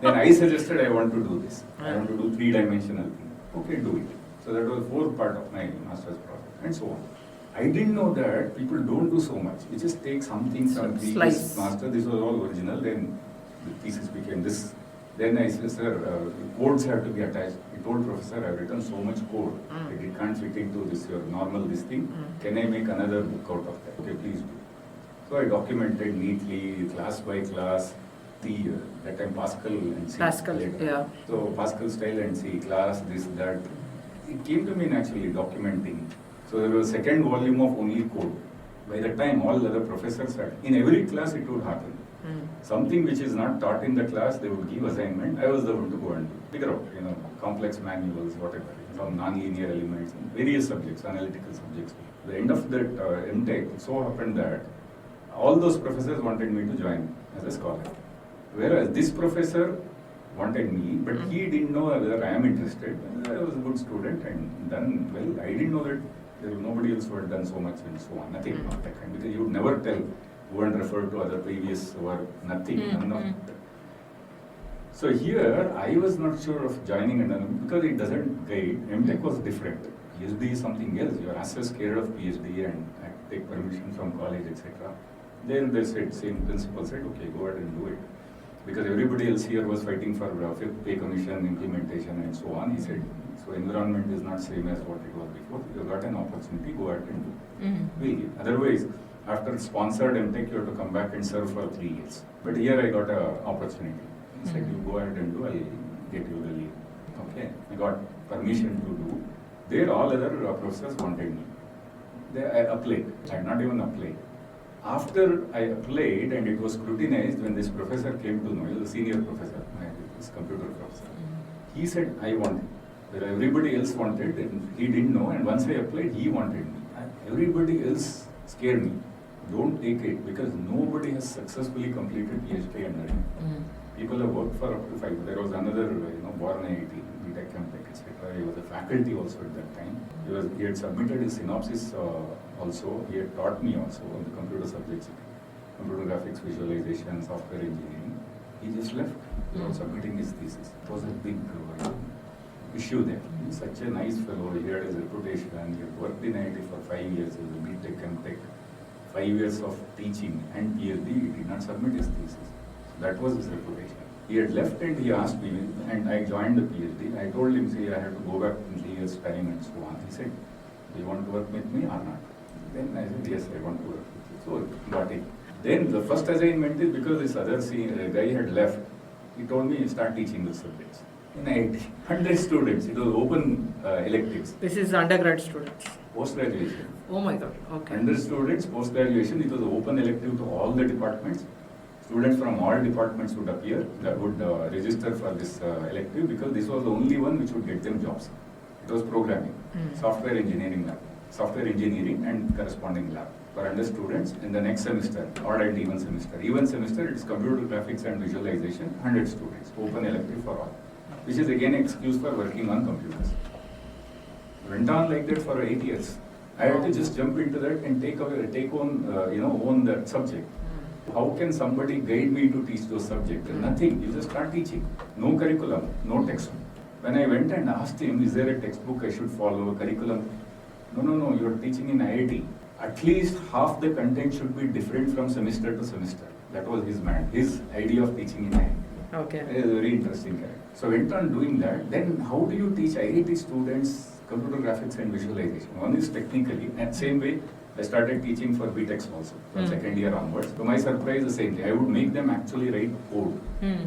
Then I suggested I want to do this. I want to do 3-dimensional thing. Okay, do it. So that was 4th part of my master's project and so on. I didn't know that people don't do so much. We just take something from previous master. This was all original. Then the thesis became this. Then I said, sir, codes have to be attached. I told professor, I've written so much code that it can't fit into this your normal this thing. Can I make another book out of that? Okay, please do. So I documented neatly, class by class, that time Pascal and C. Pascal, yeah. So Pascal style and C, class, this, that. It came to me naturally, documenting. So there was a 2nd volume of only code. By the time all other professors had, in every class it would happen. Something which is not taught in the class, they would give assignment. I was the one to go and figure out, complex manuals, whatever, some non-linear elements, various subjects, analytical subjects. At the end of that MTech, it so happened that all those professors wanted me to join as a scholar. Whereas this professor wanted me, but he didn't know whether I am interested. I was a good student and done well. I didn't know that there was nobody else who had done so much and so on. Nothing of that kind. Because you would never tell, go and refer to other previous work, nothing. None of that. So here, I was not sure of joining another because it doesn't guide. MTech was different. PhD is something else. You are assessed scared of PhD and take permission from college, etc. Then they said, same principal said, okay, go ahead and do it. Because everybody else here was fighting for 5th pay commission, implementation and so on. He said, so environment is not same as what it was before. You got an opportunity, go ahead and do. We'll give. Otherwise, after sponsored MTech, you have to come back and serve for 3 years. But here I got an opportunity. He said, you go ahead and do, I'll get you the leave. Okay, I got permission to do. There all other professors wanted me. I applied. I had not even applied. After I applied and it was scrutinized, when this professor came to know, he was a senior professor, this computer professor, he said, I want it. Where everybody else wanted, and he didn't know, and once I applied, he wanted me. And everybody else scared me. Don't take it, because nobody has successfully completed PhD under him. People have worked for up to 5. There was another, born IIT, BTech, MTech, etc. He was a faculty also at that time. He had submitted his synopsis also. He had taught me also on the computer subjects, computer graphics, visualization, software engineering. He just left without submitting his thesis. It was a big issue there. He's such a nice fellow. He had his reputation. He had worked in IIT for 5 years as a BTech, MTech, 5 years of teaching and PhD. He did not submit his thesis. That was his reputation. He had left and he asked me, and I joined the PhD. I told him, see, I have to go back in 3 years' time and so on. He said, do you want to work with me or not? Then I said, yes, I want to work with you. So got it. Then the first assignment is because this other guy had left. He told me, start teaching the subjects. In IIT, 100 students. It was open electives. This is undergrad students. Post-graduation. Oh my God, okay. 100 students, post-graduation. It was open elective to all the departments. Students from all departments would appear, that would register for this elective because this was the only one which would get them jobs. It was programming, software engineering lab, software engineering and corresponding lab for 100 students in the next semester, odd and even semester. Even semester, it's computer graphics and visualization, 100 students, open elective for all, which is again an excuse for working on computers. Went on like that for 8 years. I had to just jump into that and own that subject. How can somebody guide me to teach those subjects? Nothing. You just start teaching. No curriculum, no textbook. When I went and asked him, is there a textbook I should follow, a curriculum? No, you are teaching in IIT. At least half the content should be different from semester to semester. That was his idea of teaching in IIT. Okay. It is a very interesting character. So I went on doing that. Then how do you teach IIT students computer graphics and visualization? One is technically, and same way, I started teaching for BTechs also, from second year onwards. To my surprise, the same thing. I would make them actually write code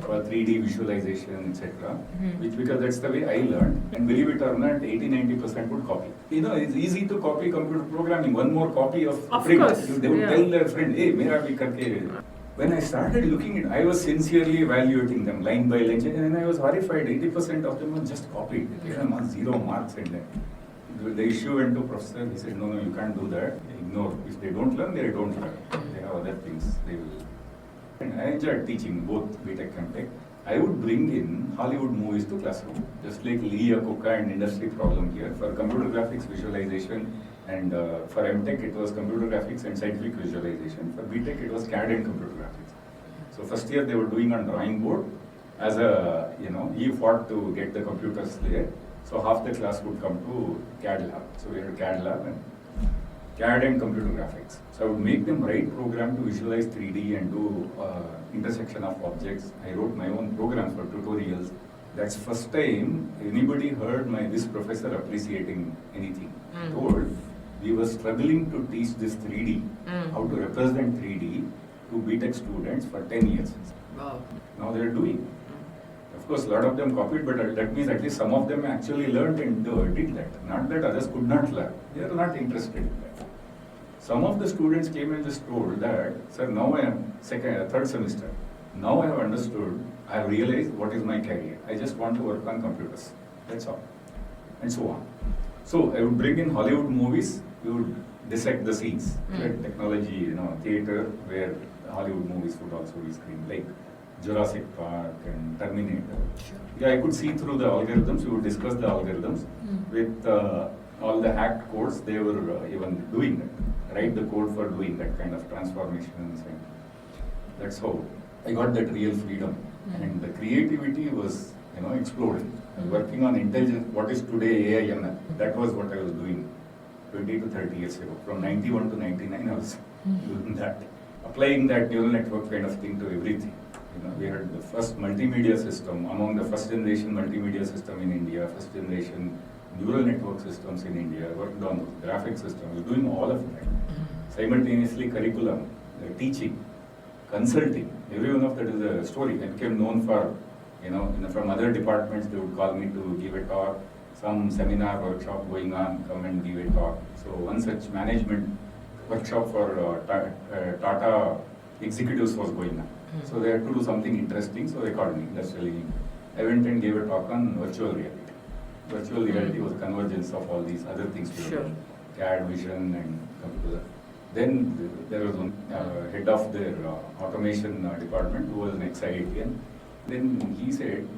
for 3D visualization, etc. Which, because that's the way I learned. And believe it or not, 80-90% would copy. You know, it's easy to copy computer programming. One more copy of print. Course. They would tell their friend, hey, mera bhi karke. When I started looking at it, I was sincerely evaluating them line by line, and I was horrified. 80% of them were just copied. They had 0 marks in them. The issue went to professor. He said, no, you can't do that. Ignore. If they don't learn, they don't learn. They have other things they will. And I enjoyed teaching both BTech and Tech. I would bring in Hollywood movies to classroom. Just like Lee Iacocca and industry problem here. For computer graphics visualization and for MTech it was computer graphics and scientific visualization. For BTech it was CAD and computer graphics. So first year they were doing on drawing board. As a, he fought to get the computers there. So half the class would come to CAD lab. So we had a CAD lab and CAD and computer graphics. So I would make them write program to visualize 3D and do intersection of objects. I wrote my own programs for tutorials. That's first time anybody heard this professor appreciating anything. Told we were struggling to teach this 3D, how to represent 3D to BTech students for 10 years. Wow. Now they are doing. Of course, a lot of them copied, but that means at least some of them actually learned and did that. Not that others could not learn. They are not interested in that. Some of the students came and just told that, sir, now I am third semester. Now I have understood, I have realized what is my career. I just want to work on computers. That's all. And so on. So I would bring in Hollywood movies. We would dissect the scenes. Like technology, theater, where Hollywood movies would also be screened. Like Jurassic Park and Terminator. Sure. Yeah, I could see through the algorithms. We would discuss the algorithms with all the hacked codes. They were even doing that. Write the code for doing that kind of transformation and so on. That's how I got that real freedom. And the creativity was, exploding. I was working on intelligence. What is today AI ML? That was what I was doing 20 to 30 years ago. From 91 to 99, I was doing that. Applying that neural network kind of thing to everything. We had the first multimedia system, among the first generation multimedia system in India, first generation neural network systems in India, worked on graphic systems, doing all of that. Simultaneously curriculum, teaching, consulting, every one of that is a story. I became known for, from other departments they would call me to give a talk, some seminar workshop going on, come and give a talk. So one such management workshop for Tata executives was going on. So they had to do something interesting, so they called me. That's really, I went and gave a talk on virtual reality. Virtual reality was a convergence of all these other things. Sure. CAD, vision, and computer. Then there was one head of their automation department who was an ex-IITian. Then he said,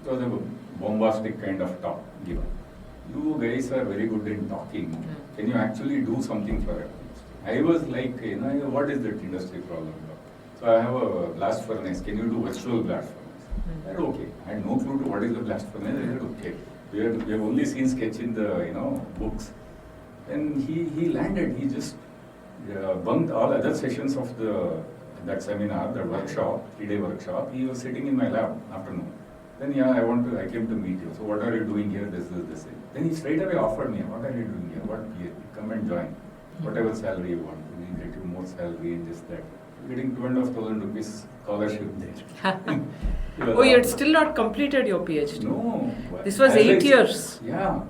it was a bombastic kind of talk given. You guys are very good in talking. Can you actually do something for it? I was like, what is that industry problem? So I have a blast furnace. Can you do virtual blast furnace? I said, okay. I had no clue to what is the blast furnace. I said, okay. We have only seen sketch in the books. And he landed. He just bunked all other sessions of that seminar, that workshop, 3-day workshop. He was sitting in my lab afternoon. Then I came to meet you. So what are you doing here? This. Then he straight away offered me, what are you doing here? What PhD? Come and join. Whatever salary you want. We get you more salary and just that. Getting 2,500 rupees scholarship there. Oh, you had still not completed your PhD? No. This was 8 years. Yeah.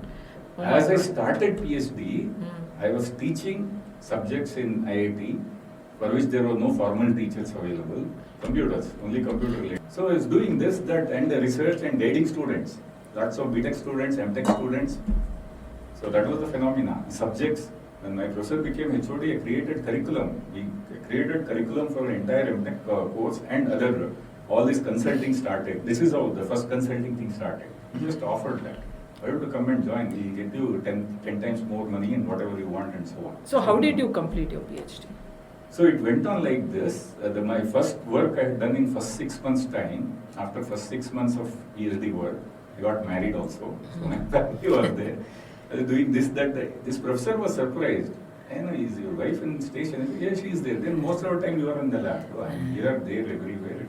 Oh As I God. started PhD, I was teaching subjects in IIT for which there were no formal teachers available. Computers, only computer related. So I was doing this, that, and the research and guiding students. Lots of BTech students, MTech students. So that was the phenomena. Subjects. When my professor became HOD, I created curriculum. We created curriculum for an entire MTech course and all this consulting started. This is how the first consulting thing started. He just offered that. Why don't you come and join? We'll get you 10 times more money and whatever you want and so on. So how did you complete your PhD? So it went on like this. My first work I had done in first 6 months time. After first 6 months of PhD work, I got married also. So my family was there. I was doing this, that. This professor was surprised. Is your wife in station? I said, yeah, she is there. Then most of the time you are in the lab. So I'm here, there, everywhere.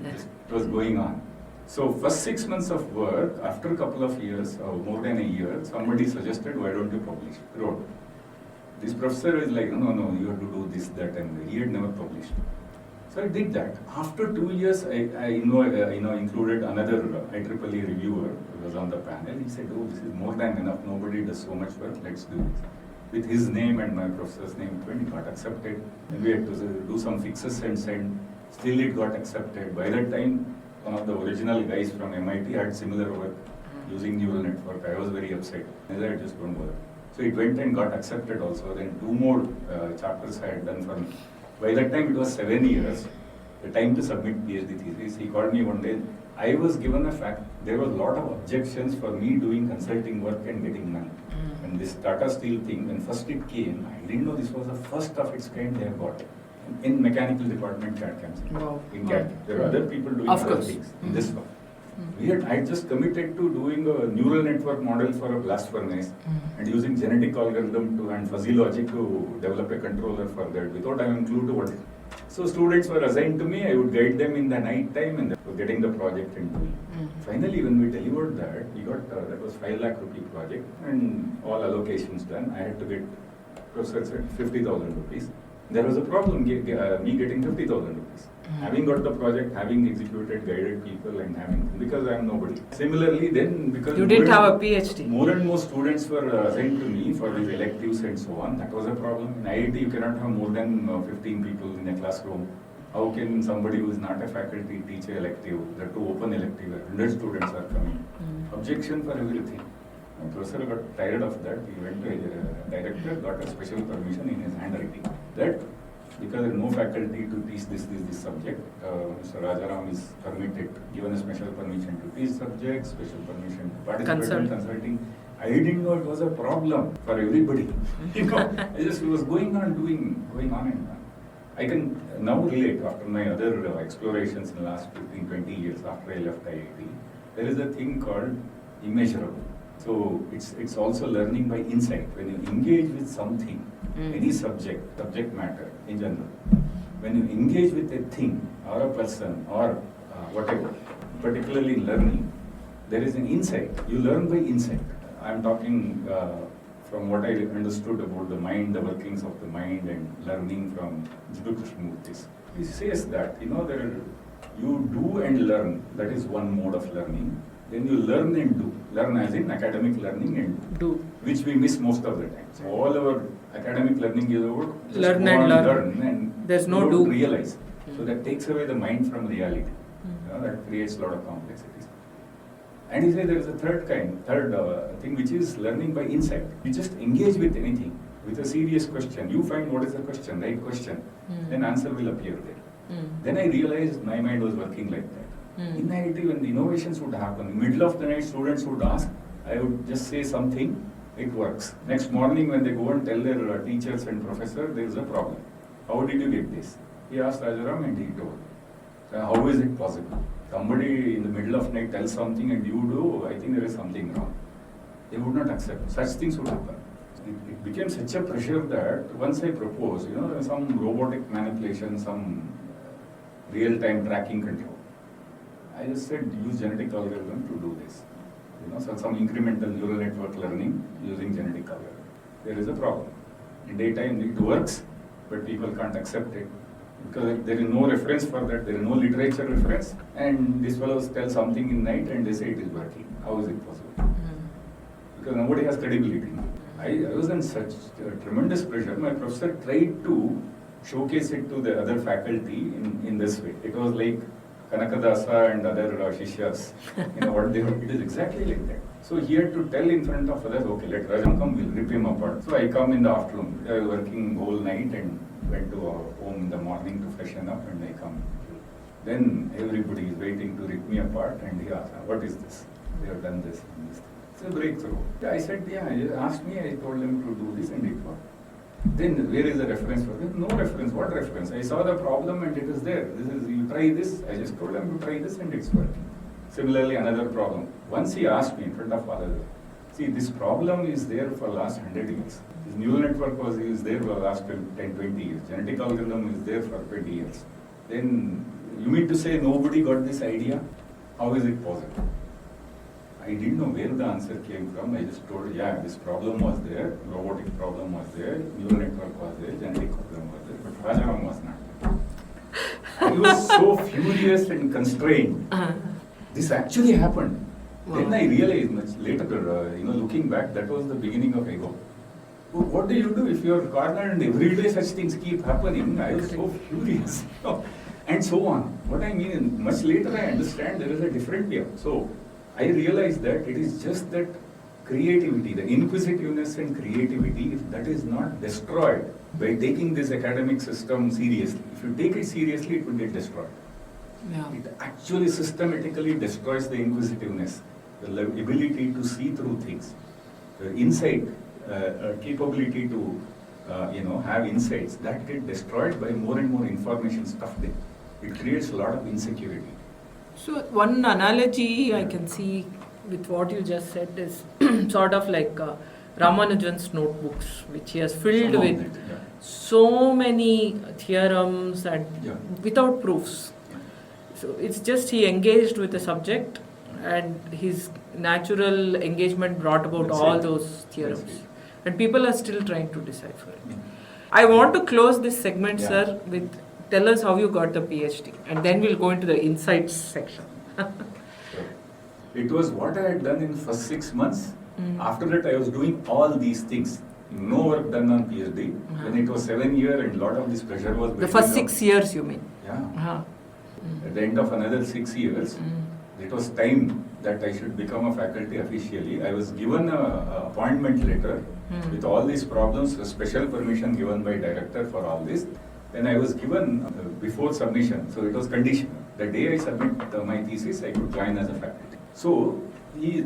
It was going on. So first 6 months of work, after a couple of years, or more than a year, somebody suggested, why don't you publish? Wrote. This professor is like, no, you have to do this, that, and he had never published. So I did that. After 2 years, I included another IEEE reviewer who was on the panel. He said, oh, this is more than enough. Nobody does so much work. Let's do this. With his name and my professor's name, it got accepted. And we had to do some fixes and send. Still, it got accepted. By that time, one of the original guys from MIT had similar work using neural network. I was very upset. I said, just don't bother. So it went and got accepted also. Then 2 more chapters I had done for me. By that time, it was 7 years, the time to submit PhD thesis. He called me one day. I was given a fact, there was a lot of objections for me doing consulting work and getting money. And this Tata Steel thing, when first it came, I didn't know this was the first of its kind they have got. In mechanical department CAD camps. Wow. In CAD. There are other people doing Of other course. things in this one. I just committed to doing a neural network model for a blast furnace and using genetic algorithm and fuzzy logic to develop a controller for that without having a clue to what. So students were assigned to me. I would guide them in the night time and getting the project and doing. Finally, when we delivered that, we got that was 5 lakh rupee project and all allocations done. I had to get professor said 50,000 rupees. There was a problem me getting 50,000 rupees. Having got the project, having executed, guided people, and because I am nobody. Similarly, then because You didn't have a PhD. more and more students were assigned to me for these electives and so on. That was a problem. In IIT, you cannot have more than 15 people in a classroom. How can somebody who is not a faculty teach an elective? There are 2 open elective, 100 students are coming. Objection for everything. My professor got tired of that. He went to a director, got a special permission in his handwriting. That because there is no faculty to teach this subject, Mr. Rajaram is permitted, given a special permission to teach subjects, special permission to participate in consulting. I didn't know it was a problem for everybody. I just was going on and on. I can now relate after my other explorations in the last 15, 20 years after I left IIT. There is a thing called immeasurable. So it's also learning by insight. When you engage with something, any subject matter in general, when you engage with a thing or a person or whatever, particularly learning, there is an insight. You learn by insight. I am talking from what I understood about the mind, the workings of the mind, and learning from Jiddu Krishnamurti. He says that you do and learn. That is one mode of learning. Then you learn and do. Learn as in academic learning and Do. which we miss most of the time. So all our academic learning is about just Learn go and on, learn. and There's no you don't do. realize. So that takes away the mind from reality. That creates a lot of complexities. And he said there is a third thing which is learning by insight. You just engage with anything, with a serious question. You find what is the question, right question, then answer will appear there. Then I realized my mind was working like that. In IIT, when the innovations would happen, middle of the night students would ask, I would just say something, it works. Next morning when they go and tell their teachers and professor, there is a problem. How did you get this? He asked Rajaram and he told. How is it possible? Somebody in the middle of night tells something and you do, I think there is something wrong. They would not accept. Such things would happen. It became such a pressure that once I proposed, some robotic manipulation, some real-time tracking control. I just said use genetic algorithm to do this. So some incremental neural network learning using genetic algorithm. There is a problem. In daytime it works, but people can't accept it because there is no reference for that. There is no literature reference, and these fellows tell something in night and they say it is working. How is it possible? Because nobody has credibility. I was in such tremendous pressure. My professor tried to showcase it to the other faculty in this way. It was like Kanakadasa and other Shishyas, what they were, it is exactly like that. So he had to tell in front of others, okay, let Rajan come, we'll rip him apart. So I come in the afternoon. I was working whole night and went to our home in the morning to freshen up and I come. Then everybody is waiting to rip me apart and he asked, what is this? They have done this and this. It's a breakthrough. I said, yeah, he asked me, I told him to do this and it worked. Then where is the reference for this? No reference. What reference? I saw the problem and it is there. You try this. I just told him to try this and it's working. Similarly, another problem. Once he asked me in front of others, see, this problem is there for last 100 years. This neural network is there for last 10, 20 years. Genetic algorithm is there for 20 years. Then you mean to say nobody got this idea? How is it possible? I didn't know where the answer came from. I just told, yeah, this problem was there, robotic problem was there, neural network was there, genetic problem was there, but Rajaram was not. I was so furious and constrained. This actually happened. Then I realized much later, looking back, that was the beginning of ego. So what do you do if you're cornered and every day such things keep happening? I was so furious. And so on. What I mean, much later I understand there is a different way. So I realized that it is just that creativity, the inquisitiveness and creativity, if that is not destroyed by taking this academic system seriously. If you take it seriously, it will get destroyed. Yeah. It actually systematically destroys the inquisitiveness, the ability to see through things, the insight, capability to have insights that get destroyed by more and more information stuffed in. It creates a lot of insecurity. So one analogy I can see with what you just said is sort of like Ramanujan's notebooks, which he has filled Some of with it, yeah. so many theorems and Yeah. without proofs. So it's just he engaged with the subject and his natural engagement brought about That's all it. those That's theorems. it. And people are still trying to decipher it. Yeah. I want to close this segment, Yeah. sir, with tell us how you got the PhD, and then we'll go into the insights section. So, it was what I had done in first 6 months. After that, I was doing all these things. No work done on PhD. When it was 7 years and lot of this pressure was The building first up. 6 years, you mean? Yeah. Uh-huh. At the end of another 6 years, it was time that I should become a faculty officially. I was given a appointment letter with all these problems, a special permission given by director for all this. Then I was given before submission, so it was conditional. The day I submit my thesis, I could join as a faculty. So he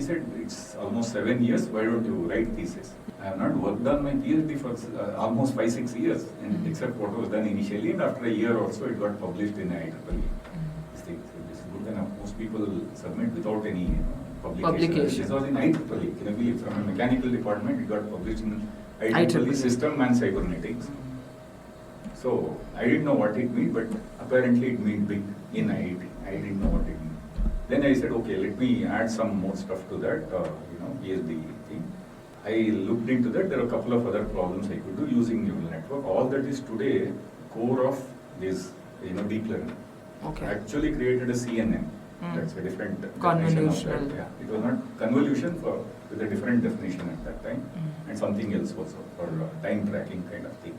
said, it's almost 7 years, why don't you write thesis? I have not worked on my PhD for almost 5-6 years, and except what was done initially, and after a year or so, it got published in IITian. This is good enough. Most people submit without any publication. This was in IITian. Can you believe? From a mechanical department, it got published in IITian System and Cybernetics. So I didn't know what it meant, but apparently it meant big in IIT. I didn't know what it meant. Then I said, okay, let me add some more stuff to that, PhD thing. I looked into that. There are a couple of other problems I could do using neural network. All that is today core of this, deep learning. Okay. Actually created a CNN. That's a different definition of Convolutional. that. Yeah. It was not convolution with a different definition at that time, and something else also for time tracking kind of thing.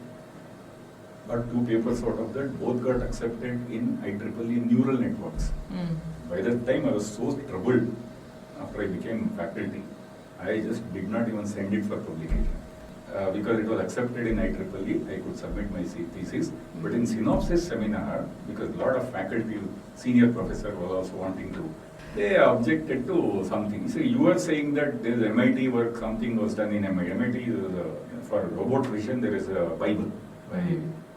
Got 2 papers out of that. Both got accepted in IEEE neural networks. By that time, I was so troubled after I became faculty. I just did not even send it for publication. Because it was accepted in IEEE, I could submit my thesis. But in synopsis seminar, because a lot of faculty, senior professor was also wanting to, they objected to something. So you were saying that there is MIT work, something was done in MIT. MIT, for robot vision, there is a Bible by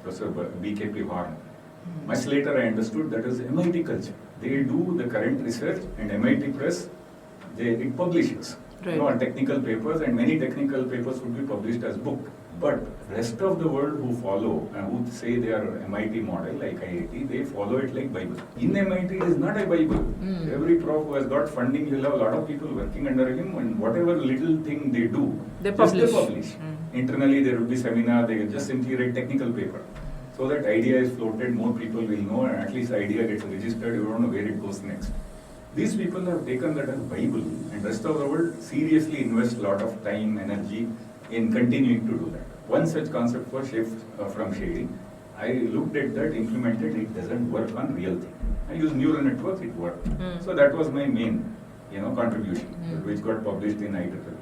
Professor BKP Horn. Much later I understood that is MIT culture. They do the current research and MIT Press, it publishes. Right. On technical papers, and many technical papers would be published as book. But rest of the world who follow and who say they are MIT model like IIT, they follow it like Bible. In MIT it is not a Bible. Every prof who has got funding, you'll have a lot of people working under him, and whatever little thing they do, They just publish. Internally there will be seminar, they will just simply write technical paper. So that idea is floated, more people will know, and at least idea gets registered, you don't know where it goes next. These people have taken that as Bible, and rest of the world seriously invest a lot of time, energy in continuing to do that. One such concept was shift from shading. I looked at that, implemented, it doesn't work on real thing. I use neural networks, it worked. So that was my main, contribution, which got published in IEEE.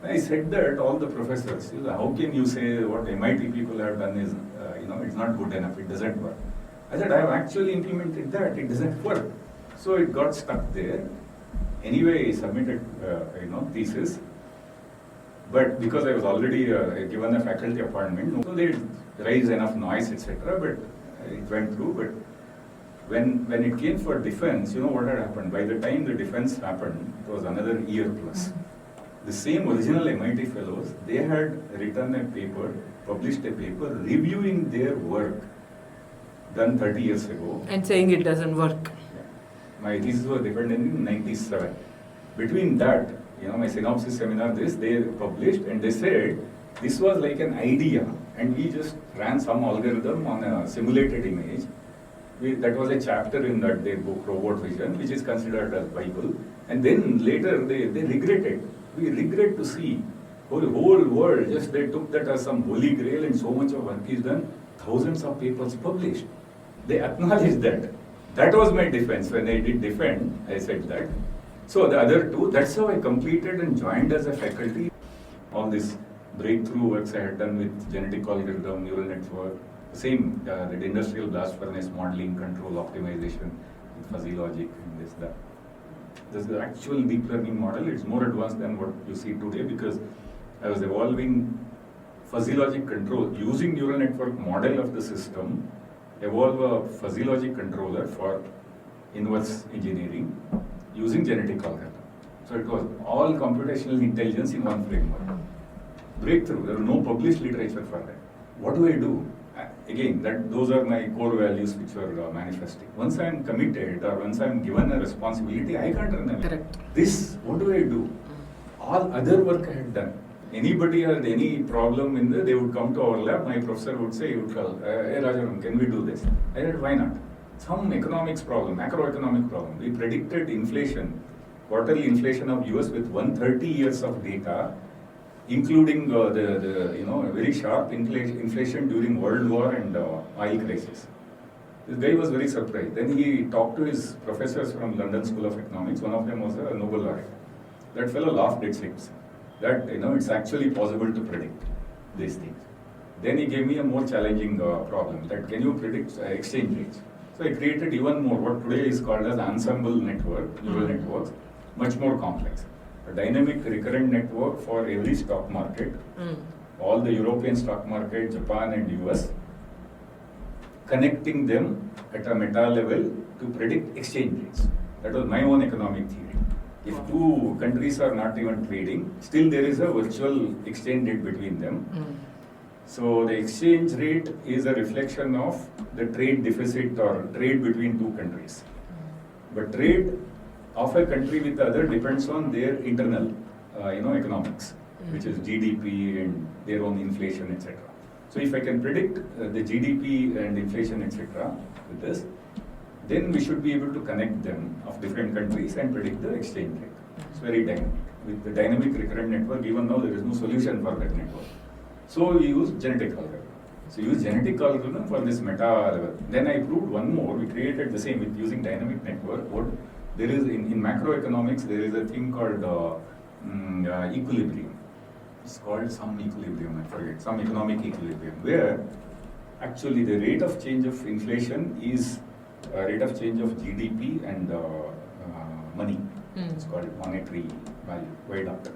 I said that all the professors, how can you say what MIT people have done is, it's not good enough, it doesn't work. I said, I have actually implemented that, it doesn't work. So it got stuck there. Anyway, I submitted, thesis. But because I was already given a faculty appointment, so they raised enough noise, etc. But it went through. But when it came for defense, what had happened? By the time the defense happened, it was another year plus. The same original MIT fellows, they had written a paper, published a paper reviewing their work done 30 years ago. And saying it doesn't work. My thesis was defended in 97. Between that, my synopsis seminar, they published and they said this was like an idea, and we just ran some algorithm on a simulated image. That was a chapter in their book, Robot Vision, which is considered as Bible. And then later they regretted. We regret to see the whole world, just they took that as some holy grail and so much of work is done, thousands of papers published. They acknowledged that. That was my defense. When I did defend, I said that. So the other two, that's how I completed and joined as a faculty. All this breakthrough works I had done with genetic algorithm, neural network, same, the industrial blast furnace modeling, control, optimization with fuzzy logic and this, that. This is the actual deep learning model. It's more advanced than what you see today because I was evolving fuzzy logic control using neural network model of the system, evolve a fuzzy logic controller for inverse engineering using genetic algorithm. So it was all computational intelligence in one framework. Breakthrough, there was no published literature for that. What do I do? Again, those are my core values which were manifesting. Once I am committed or once I am given a responsibility, I can't run away. Correct. This, what do I do? All other work I had done. Anybody had any problem in there, they would come to our lab, my professor would say, he would call, hey Rajaram, can we do this? I said, why not? Some economics problem, macroeconomic problem. We predicted inflation, quarterly inflation of US with 130 years of data, including the very sharp inflation during World War and oil crisis. This guy was very surprised. Then he talked to his professors from London School of Economics. One of them was a Nobel laureate. That fellow laughed at it. That it's actually possible to predict these things. Then he gave me a more challenging problem. That can you predict exchange rates? So I created even more what today is called as ensemble network, neural networks, much more complex. A dynamic recurrent network for every stock market, all the European stock market, Japan and US, connecting them at a meta level to predict exchange rates. That was my own economic theory. If two countries are not even trading, still there is a virtual exchange rate between them. So the exchange rate is a reflection of the trade deficit or trade between two countries. But trade of a country with the other depends on their internal, economics, which is GDP and their own inflation, etc. So if I can predict the GDP and inflation, etc. with this, then we should be able to connect them of different countries and predict the exchange rate. It's very dynamic. With the dynamic recurrent network, even now there is no solution for that network. So we use genetic algorithm. So use genetic algorithm for this meta level. Then I proved one more. We created the same with using dynamic network. There is in macroeconomics, there is a thing called equilibrium. It's called some equilibrium, I forget, some economic equilibrium, where actually the rate of change of inflation is rate of change of GDP and money. It's called monetary value, way up.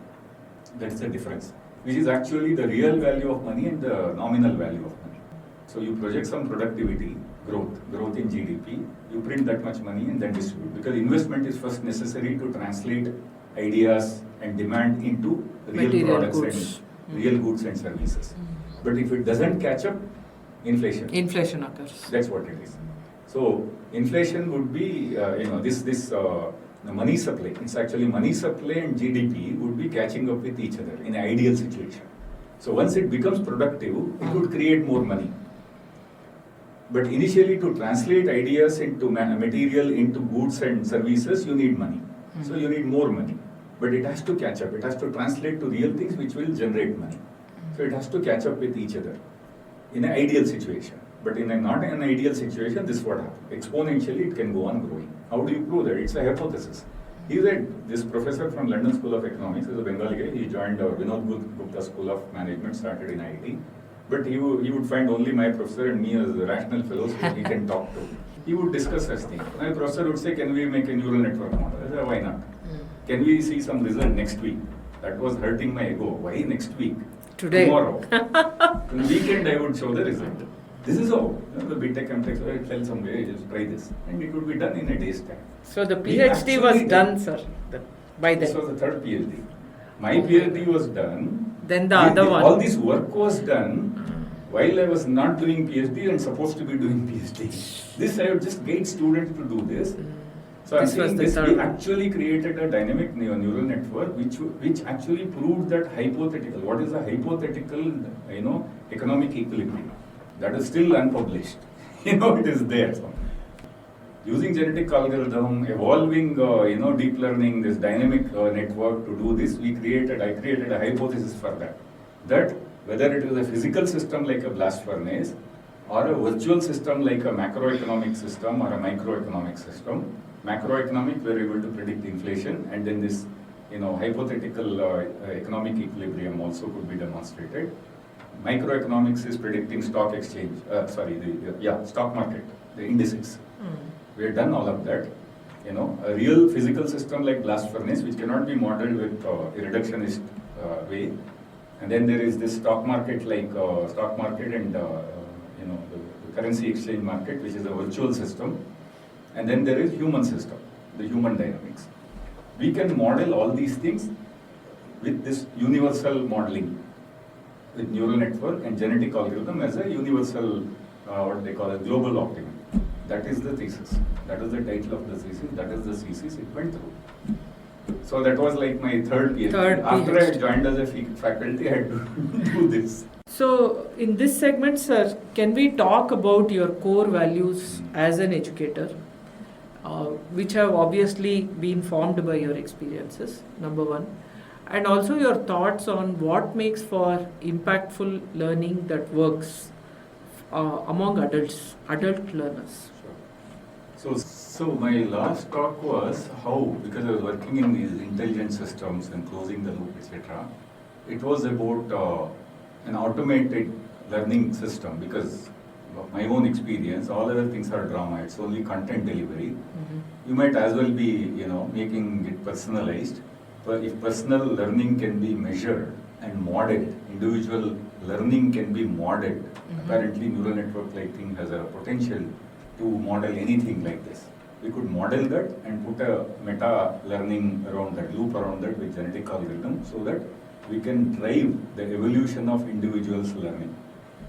That's the difference, which is actually the real value of money and the nominal value of money. So you project some productivity, growth in GDP, you print that much money and then distribute. Because investment is first necessary to translate ideas and demand into real Material products goods. and real goods and services. But if it doesn't catch up, inflation occurs. That's what it is. So inflation would be, the money supply. It's actually money supply and GDP would be catching up with each other in an ideal situation. So once it becomes productive, it would create more money. But initially, to translate ideas into material, into goods and services, you need money. So you need more money. But it has to catch up. It has to translate to real things which will generate money. So it has to catch up with each other in an ideal situation. But in a not an ideal situation, this is what happens. Exponentially, it can go on growing. How do you prove that? It's a hypothesis. He said, this professor from London School of Economics is a Bengali guy. He joined Vinod Gupta School of Management, started in IIT. But he would find only my professor and me as rational fellows who he can talk to. He would discuss such things. My professor would say, can we make a neural network model? I said, why not? Can we see some result next week? That was hurting my ego. Why next week? Today. Tomorrow. On the weekend, I would show the result. This is how the BTech, MTech, so I tell some way, just try this. And it would be done in a day's time. So the PhD was done, sir, by then. This was the third PhD. My PhD was done. Then the other one. All this work was done while I was not doing PhD and supposed to be doing PhD. This I would just guide students to do this. So I'm This was saying the this, third we one. actually created a dynamic neural network which actually proved that hypothetical. What is a hypothetical, economic equilibrium? That is still unpublished. It is there. So, using genetic algorithm, evolving, deep learning, this dynamic network to do this, I created a hypothesis for that. That whether it is a physical system like a blast furnace, or a virtual system like a macroeconomic system or a microeconomic system. Macroeconomic, we're able to predict inflation, and then this, hypothetical economic equilibrium also could be demonstrated. Microeconomics is predicting stock exchange, stock market, the indices. We have done all of that. A real physical system like blast furnace, which cannot be modeled with a reductionist way. And then there is this stock market like stock market and the currency exchange market, which is a virtual system. And then there is human system, the human dynamics. We can model all these things with this universal modeling, with neural network and genetic algorithm as a universal, what they call a global optimum. That is the thesis. That is the title of the thesis. That is the thesis it went through. So that was like my third PhD. After I had joined as a faculty, I had to do this. So, in this segment, sir, can we talk about your core values as an educator, which have obviously been formed by your experiences, number one, and also your thoughts on what makes for impactful learning that works among adult learners? So my last talk was how, because I was working in these intelligent systems and closing the loop, etc. It was about an automated learning system, because of my own experience, all other things are drama. It's only content delivery. You might as well be, making it personalized. But if personal learning can be measured and modeled, individual learning can be modeled. Apparently, neural network-like thing has a potential to model anything like this. We could model that and put a meta learning around that, loop around that with genetic algorithm, so that we can drive the evolution of individuals' learning,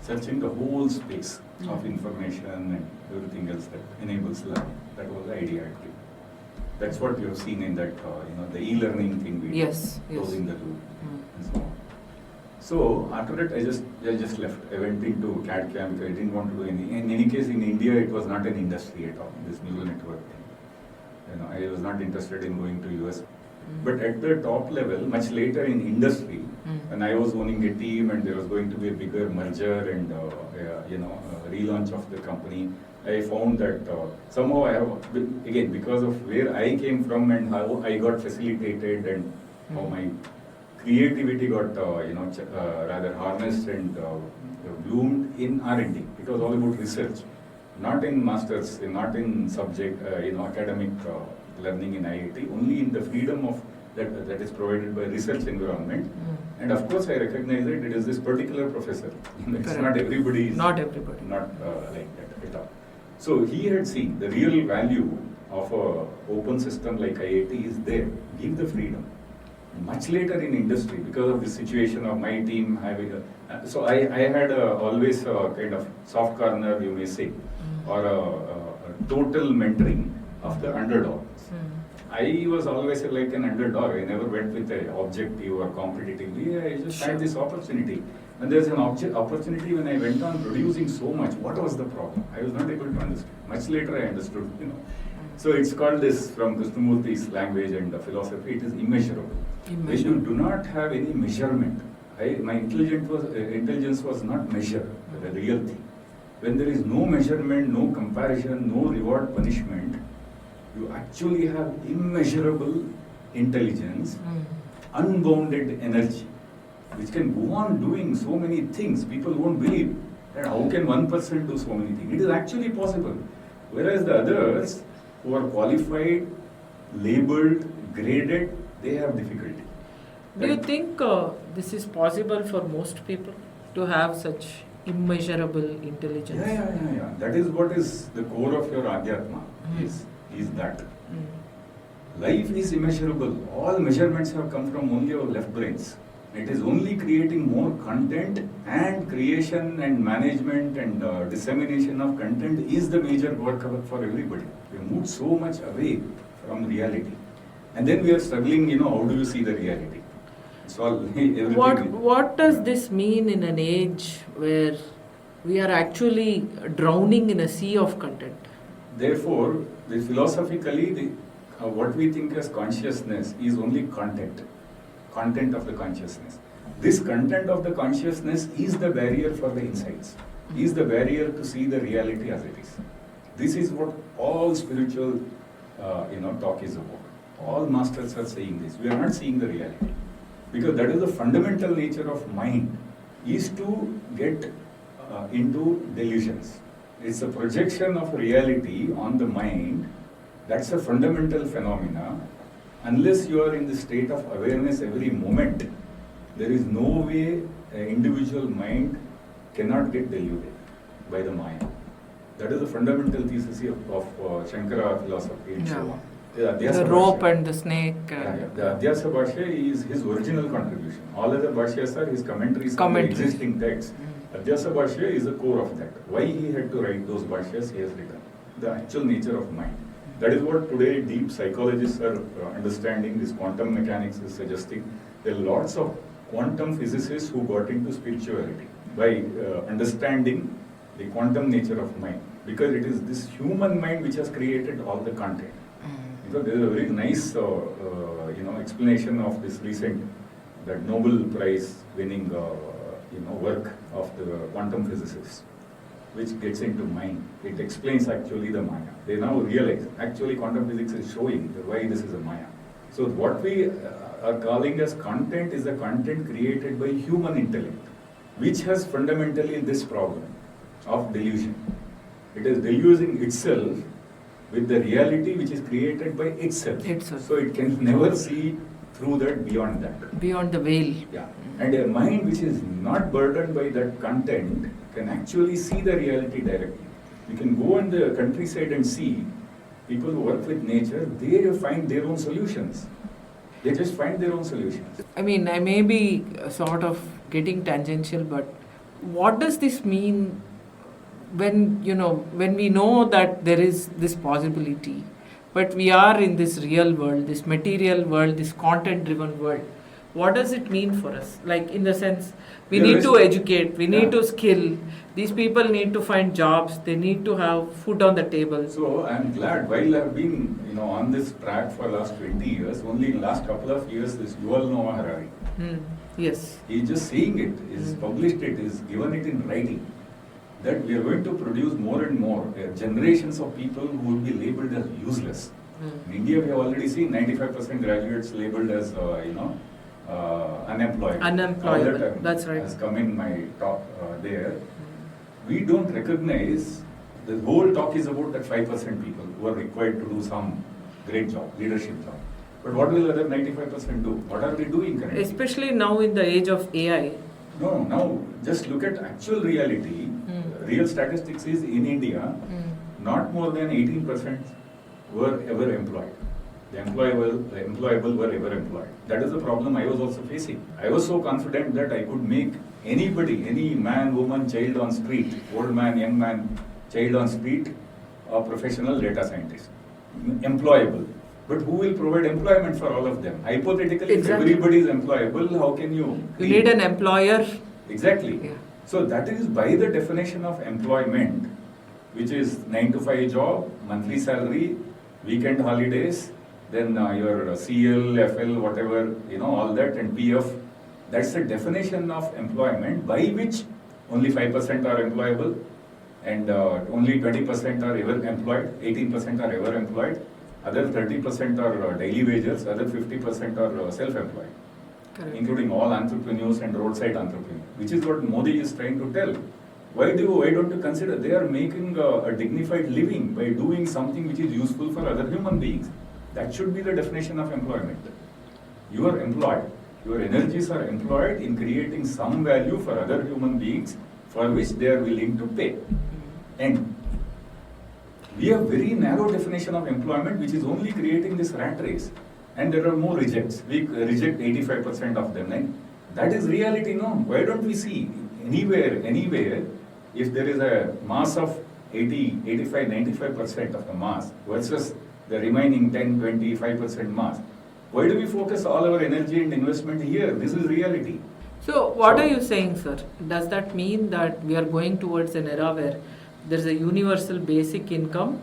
searching the whole space of information and everything else that enables learning. That was the idea actually. That's what you have seen in that, the e-learning thing we did, closing the loop and so on. So after that, I just left. I went into CAD CAM because I didn't want to do any. In any case, in India, it was not an industry at all. This neural network thing. I was not interested in going to US. But at the top level, much later in industry, when I was owning a team and there was going to be a bigger merger and relaunch of the company, I found that somehow I have, again, because of where I came from and how I got facilitated and how my creativity got rather harnessed and bloomed in R&D. It was all about research, not in masters, not in subject, academic learning in IIT, only in the freedom of that is provided by research environment. And of course, I recognize that it is this particular professor. It's not everybody. Not everybody. Not like that at all. So he had seen the real value of a open system like IIT is there. Give the freedom. Much later in industry, because of the situation of my team having so I had always a kind of soft corner, you may say, or a total mentoring of the underdogs. I was always like an underdog. I never went with an objective or competitively. I just had this opportunity. And there's an opportunity when I went on producing so much. What was the problem? I was not able to understand. Much later I understood, So it's called this, from Krishnamurthi's language and philosophy, it is immeasurable. When you do not have any measurement, my intelligence was not measured, the real thing. When there is no measurement, no comparison, no reward punishment, you actually have immeasurable intelligence, unbounded energy, which can go on doing so many things. People won't believe that how can one person do so many things. It is actually possible. Whereas the others who are qualified, labeled, graded, they have difficulty. Do you think this is possible for most people to have such immeasurable intelligence? Yeah. That is what is the core of your Adhyatma, is that. Life is immeasurable. All measurements have come from only our left brains. It is only creating more content, and creation and management and dissemination of content is the major work for everybody. We moved so much away from reality. And then we are struggling, how do you see the reality? It's all everything. What does this mean in an age where we are actually drowning in a sea of content? Therefore, philosophically, what we think as consciousness is only content of the consciousness. This content of the consciousness is the barrier for the insights, is the barrier to see the reality as it is. This is what all spiritual, talk is about. All masters are saying this. We are not seeing the reality. Because that is the fundamental nature of mind, is to get into delusions. It's a projection of reality on the mind. That's a fundamental phenomena. Unless you are in the state of awareness every moment, there is no way an individual mind cannot get deluded by the mind. That is the fundamental thesis of Shankara philosophy and so on. The rope and the snake. The Adhyasa Bhashya is his original contribution. All other Bhashyas are his commentaries on the existing texts. Adhyasa Bhashya is the core of that. Why he had to write those Bhashyas, he has written. The actual nature of mind. That is what today deep psychologists are understanding. This quantum mechanics is suggesting. There are lots of quantum physicists who got into spirituality by understanding the quantum nature of mind. Because it is this human mind which has created all the content. There is a very nice, explanation of this recent, that Nobel Prize winning, work of the quantum physicists, which gets into mind. It explains actually the Maya. They now realize actually quantum physics is showing why this is a Maya. So what we are calling as content is a content created by human intellect, which has fundamentally this problem of delusion. It is deluding itself with the reality which is created by itself. So it can never see through that, beyond that. Beyond the veil. Yeah. And a mind which is not burdened by that content can actually see the reality directly. You can go on the countryside and see people who work with nature, they find their own solutions. They just find their own solutions. I mean, I may be sort of getting tangential, but what does this mean when we know that there is this possibility, but we are in this real world, this material world, this content-driven world? What does it mean for us? Like, in the sense, we need to educate, we need to skill, these people need to find jobs, they need to have food on the table. So I'm glad, while I've been on this track for the last 20 years, only in the last couple of years, this Yuval Noah Harari. Yes. He's just saying it, he's published it, he's given it in writing, that we are going to produce more and more generations of people who will be labeled as useless. In India, we have already seen 95% graduates labeled as, unemployable. Unemployable, that's right. Has come in my talk there. We don't recognize, the whole talk is about that 5% people who are required to do some great job, leadership job. But what will other 95% do? What are they doing currently? Especially now in the age of AI. No, now just look at actual reality. Real statistics is in India, not more than 18% were ever employed. The employable were ever employed. That is the problem I was also facing. I was so confident that I could make anybody, any man, woman, child on street, old man, young man, child on street, a professional data scientist, employable. But who will provide employment for all of them? Hypothetically, if everybody is employable, how can you? You need an employer. Exactly. Yeah. So that is by the definition of employment, which is 9 to 5 job, monthly salary, weekend holidays, then your CL, FL, whatever, all that, and PF. That's the definition of employment by which only 5% are employable and only 20% are ever employed, 18% are ever employed, other 30% are daily wages, other 50% are self-employed. Correct. Including all entrepreneurs and roadside entrepreneurs, which is what Modi is trying to tell. Why don't you consider they are making a dignified living by doing something which is useful for other human beings? That should be the definition of employment. You are employed. Your energies are employed in creating some value for other human beings for which they are willing to pay. And we have very narrow definition of employment which is only creating this rat race. And there are more rejects. We reject 85% of them. And that is reality, no? Why don't we see anywhere, if there is a mass of 80, 85, 95% of the mass versus the remaining 10, 25% mass. Why do we focus all our energy and investment here? This is reality. So, what are you saying, sir? Does that mean that we are going towards an era where there is a universal basic income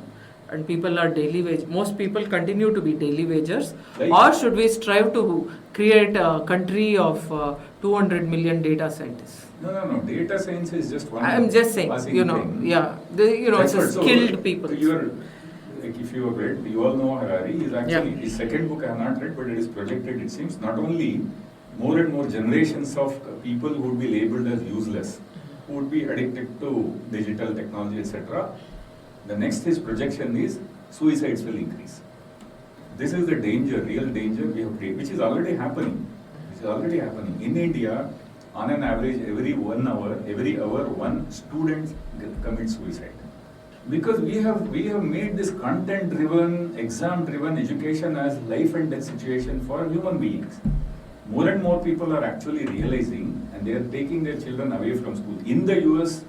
and people are daily wage? Most people continue to be daily wagers, Right. or should we strive to create a country of 200 million data scientists? No. Data science is just one. I'm just saying, passing you know, thing. yeah, That's it's a what- so skilled people. Like if you have read, you all know Harari. Is actually his second book I have not read, but it is projected. It seems not only more and more generations of people who would be labeled as useless, who would be addicted to digital technology, etc. The next his projection is suicides will increase. This is the danger, real danger we have created, which is already happening. In India, on an average, every hour, one student commits suicide. Because we have made this content-driven, exam-driven education as life and death situation for human beings. More and more people are actually realizing, and they are taking their children away from school. In the US,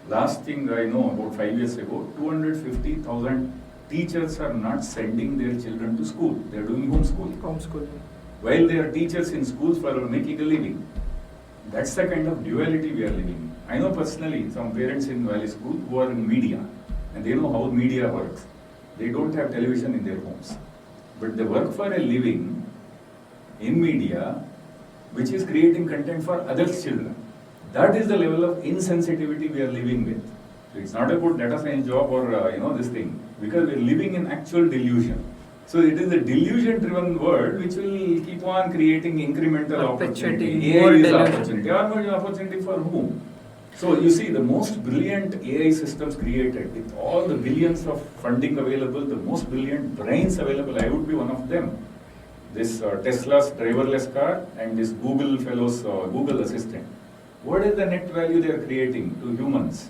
last thing I know, about 5 years ago, 250,000 teachers are not sending their children to school. They are doing homeschooling. While they are teachers in schools for making a living. That's the kind of duality we are living in. I know personally some parents in Valley School who are in media, and they know how media works. They don't have television in their homes, but they work for a living in media, which is creating content for other children. That is the level of insensitivity we are living with. So it's not about data science job or this thing, because we are living in actual delusion. So it is a delusion-driven world which will keep on creating incremental opportunity. More AI is delusion. opportunity. Or more opportunity for whom? So you see, the most brilliant AI systems created, with all the billions of funding available, the most brilliant brains available, I would be one of them. This Tesla's driverless car and this Google fellow's Google Assistant. What is the net value they are creating to humans?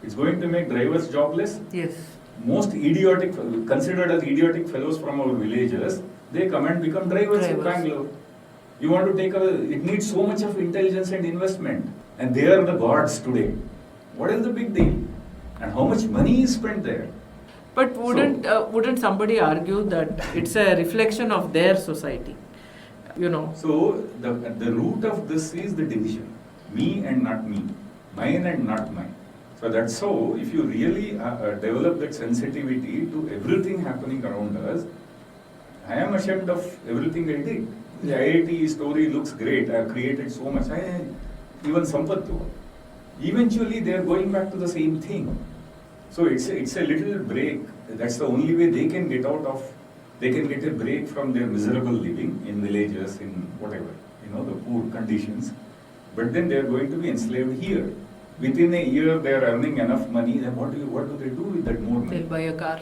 It's going to make drivers jobless. Yes. Most idiotic, considered as idiotic fellows from our villages, they come and become drivers in Bangalore. You want to take it needs so much of intelligence and investment, and they are the gods today. What is the big deal? And how much money is spent there? But wouldn't somebody argue that it's a reflection of their society? So the root of this is the division. Me and not me. Mine and not mine. So that's how, if you really develop that sensitivity to everything happening around us, I am ashamed of everything I did. The IIT story looks great. I have created so much. Even Sampattu. Eventually, they are going back to the same thing. So it's a little break. That's the only way they can get out of. They can get a break from their miserable living in villages, in whatever, the poor conditions. But then they are going to be enslaved here. Within a year, they are earning enough money. Then what do they do with that more money? They'll buy a car.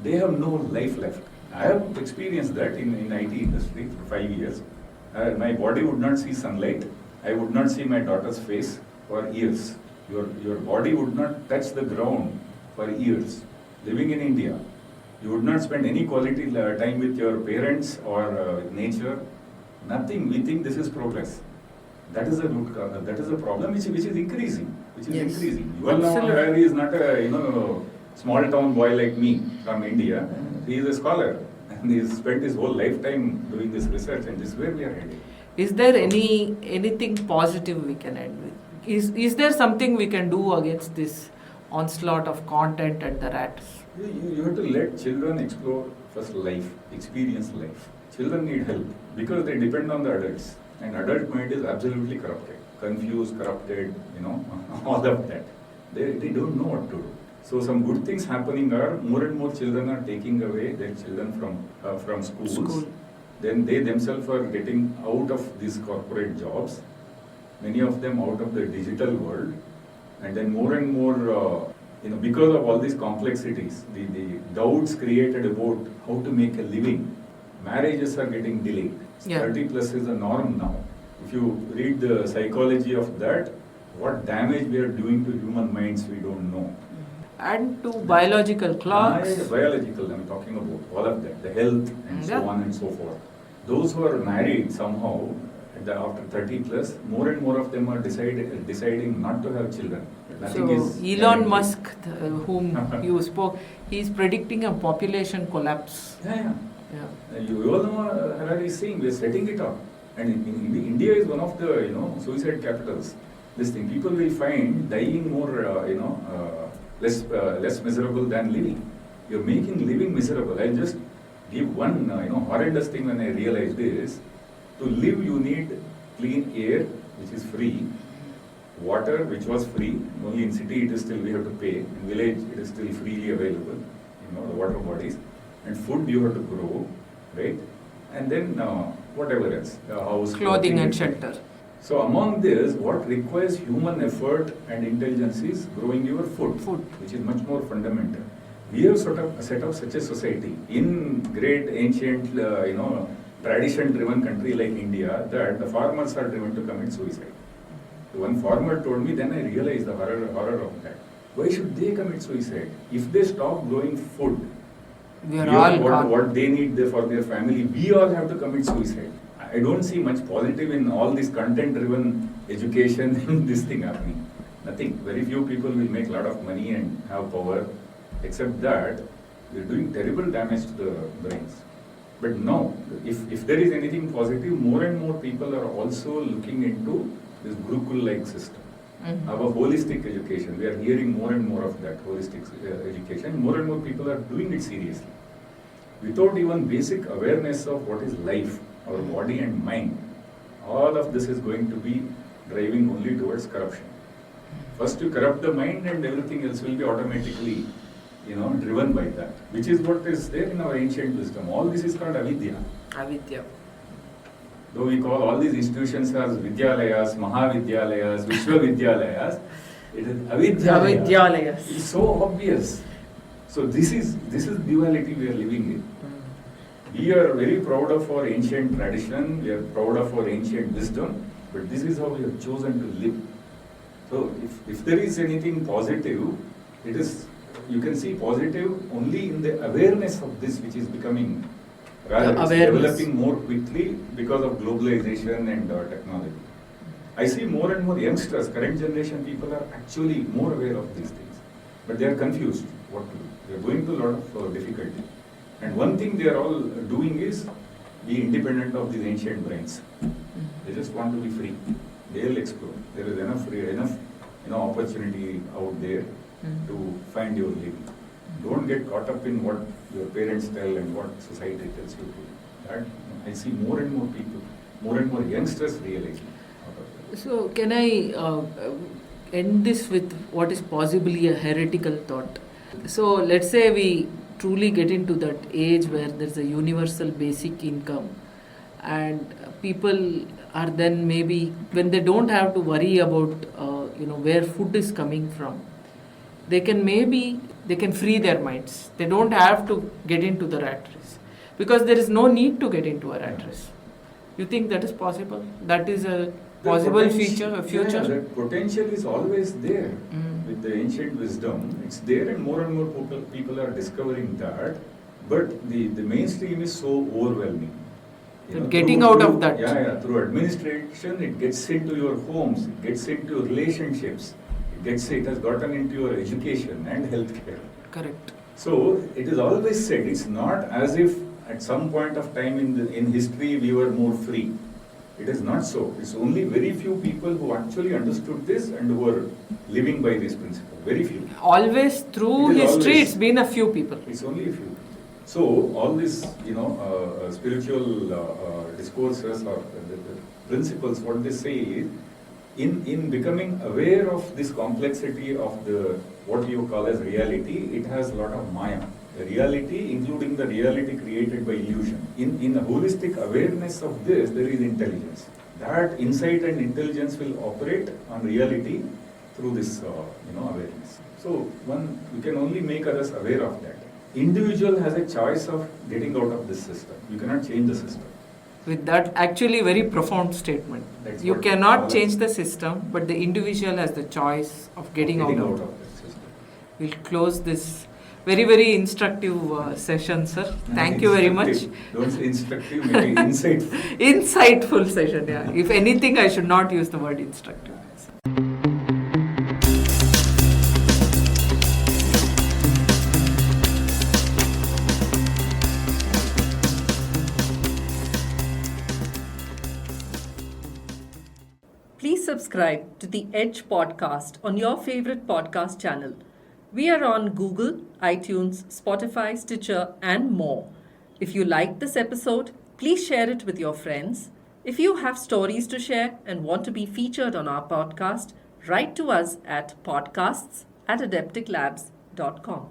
They have no life left. I have experienced that in IT industry for 5 years. My body would not see sunlight. I would not see my daughter's face for years. Your body would not touch the ground for years. Living in India, you would not spend any quality time with your parents or with nature. Nothing. We think this is progress. That is a root cause. That is a problem which is increasing. Yuval Noah Harari is not a small town boy like me from India. He is a scholar, and he has spent his whole lifetime doing this research, and this is where we are heading. Is there anything positive we can end with? Is there something we can do against this onslaught of content and the rat? You have to let children explore first life, experience life. Children need help because they depend on the adults, and adult mind is absolutely corrupted, confused, corrupted, all of that. They don't know what to do. So some good things happening are more and more children are taking away their children from schools. Then they themselves are getting out of these corporate jobs, many of them out of the digital world, and then more and more, because of all these complexities, the doubts created about how to make a living, marriages are getting delayed. 30 plus is the norm now. If you read the psychology of that, what damage we are doing to human minds, we don't know. And to biological clocks. Biological, I'm talking about all of that, the health and so on and so forth. Those who are married somehow, After 30 plus, more and more of them are deciding not to have children. Nothing So is Elon guaranteed. Musk, whom you spoke, he's predicting a population collapse. Yeah. Yeah. You all know Harari is saying we are setting it up, and India is one of the suicide capitals. This thing people will find dying more less miserable than living. You're making living miserable. I'll just give one horrendous thing when I realized is to live you need clean air which is free, water which was free. Only in city it is still we have to pay. In village it is still freely available. The water bodies. And food you have to grow, right? And then whatever else, house, Clothing and etc. shelter. So among this, what requires human effort and intelligence is growing your food, which is much more fundamental. We have set up such a society in great ancient, tradition-driven country like India that the farmers are driven to commit suicide. One farmer told me, then I realized the horror of that. Why should they commit suicide? If they stop growing food, We are all gone. what they need for their family, we all have to commit suicide. I don't see much positive in all this content-driven education and this thing happening. Nothing. Very few people will make a lot of money and have power. Except that, we're doing terrible damage to the brains. But no, if there is anything positive, more and more people are also looking into this Gurukul-like system. Mm-hmm. Our holistic education, we are hearing more and more of that holistic education. More and more people are doing it seriously. Without even basic awareness of what is life, our body and mind, all of this is going to be driving only towards corruption. First you corrupt the mind and everything else will be automatically, driven by that, which is what is there in our ancient wisdom. All this is called avidya. Avidya. Though we call all these institutions as Vidyalayas, Mahavidyalayas, Vishwavidyalayas, it is Avidyalayas. Avidyalayas. It's so obvious. So this is duality we are living in. We are very proud of our ancient tradition, we are proud of our ancient wisdom, but this is how we have chosen to live. So if there is anything positive, it is, you can see positive only in the awareness of this which is becoming developing more quickly because of globalization and technology. I see more and more youngsters, current generation people are actually more aware of these things, but they are confused what to do. They are going through a lot of difficulty. And one thing they are all doing is be independent of these ancient brains. They just want to be free. They will explore. There is enough opportunity out there to find your living. Don't get caught up in what your parents tell and what society tells you to do. That I see more and more people, more and more youngsters realizing. So can I end this with what is possibly a heretical thought? So let's say we truly get into that age where there's a universal basic income and people are then maybe, when they don't have to worry about where food is coming from, they can free their minds. They don't have to get into the rat race because there is no need to get into a rat race. You think that is possible? That is a possible future? Yeah, the potential is always there. With the ancient wisdom, it's there and more people are discovering that. But the mainstream is so overwhelming. Getting out of that. Through administration, it gets into your homes, it gets into relationships, it has gotten into your education and healthcare. Correct. So it is always said, it's not as if at some point of time in history we were more free. It is not so. It's only very few people who actually understood this and who are living by this principle. Very few. Always through history, it's been a few people. It's only a few. So all this, spiritual discourses or the principles, what they say is, in becoming aware of this complexity of what you call as reality, it has a lot of maya. The reality, including the reality created by illusion. In a holistic awareness of this, there is intelligence. That insight and intelligence will operate on reality through this, awareness. So you can only make others aware of that. Individual has a choice of getting out of this system. You cannot change the system. With that actually very profound statement. That's You what cannot change the system, but the individual has the choice of getting out of the system. We'll close this Very, very instructive session, sir. Thank you very much. Don't say instructive, maybe insightful. Insightful session, yeah. If anything, I should not use the word instructive. Please subscribe to the Edge podcast on your favorite podcast channel. We are on Google, iTunes, Spotify, Stitcher, and more. If you liked this episode, please share it with your friends. If you have stories to share and want to be featured on our podcast, write to us at podcasts@adepticlabs.com.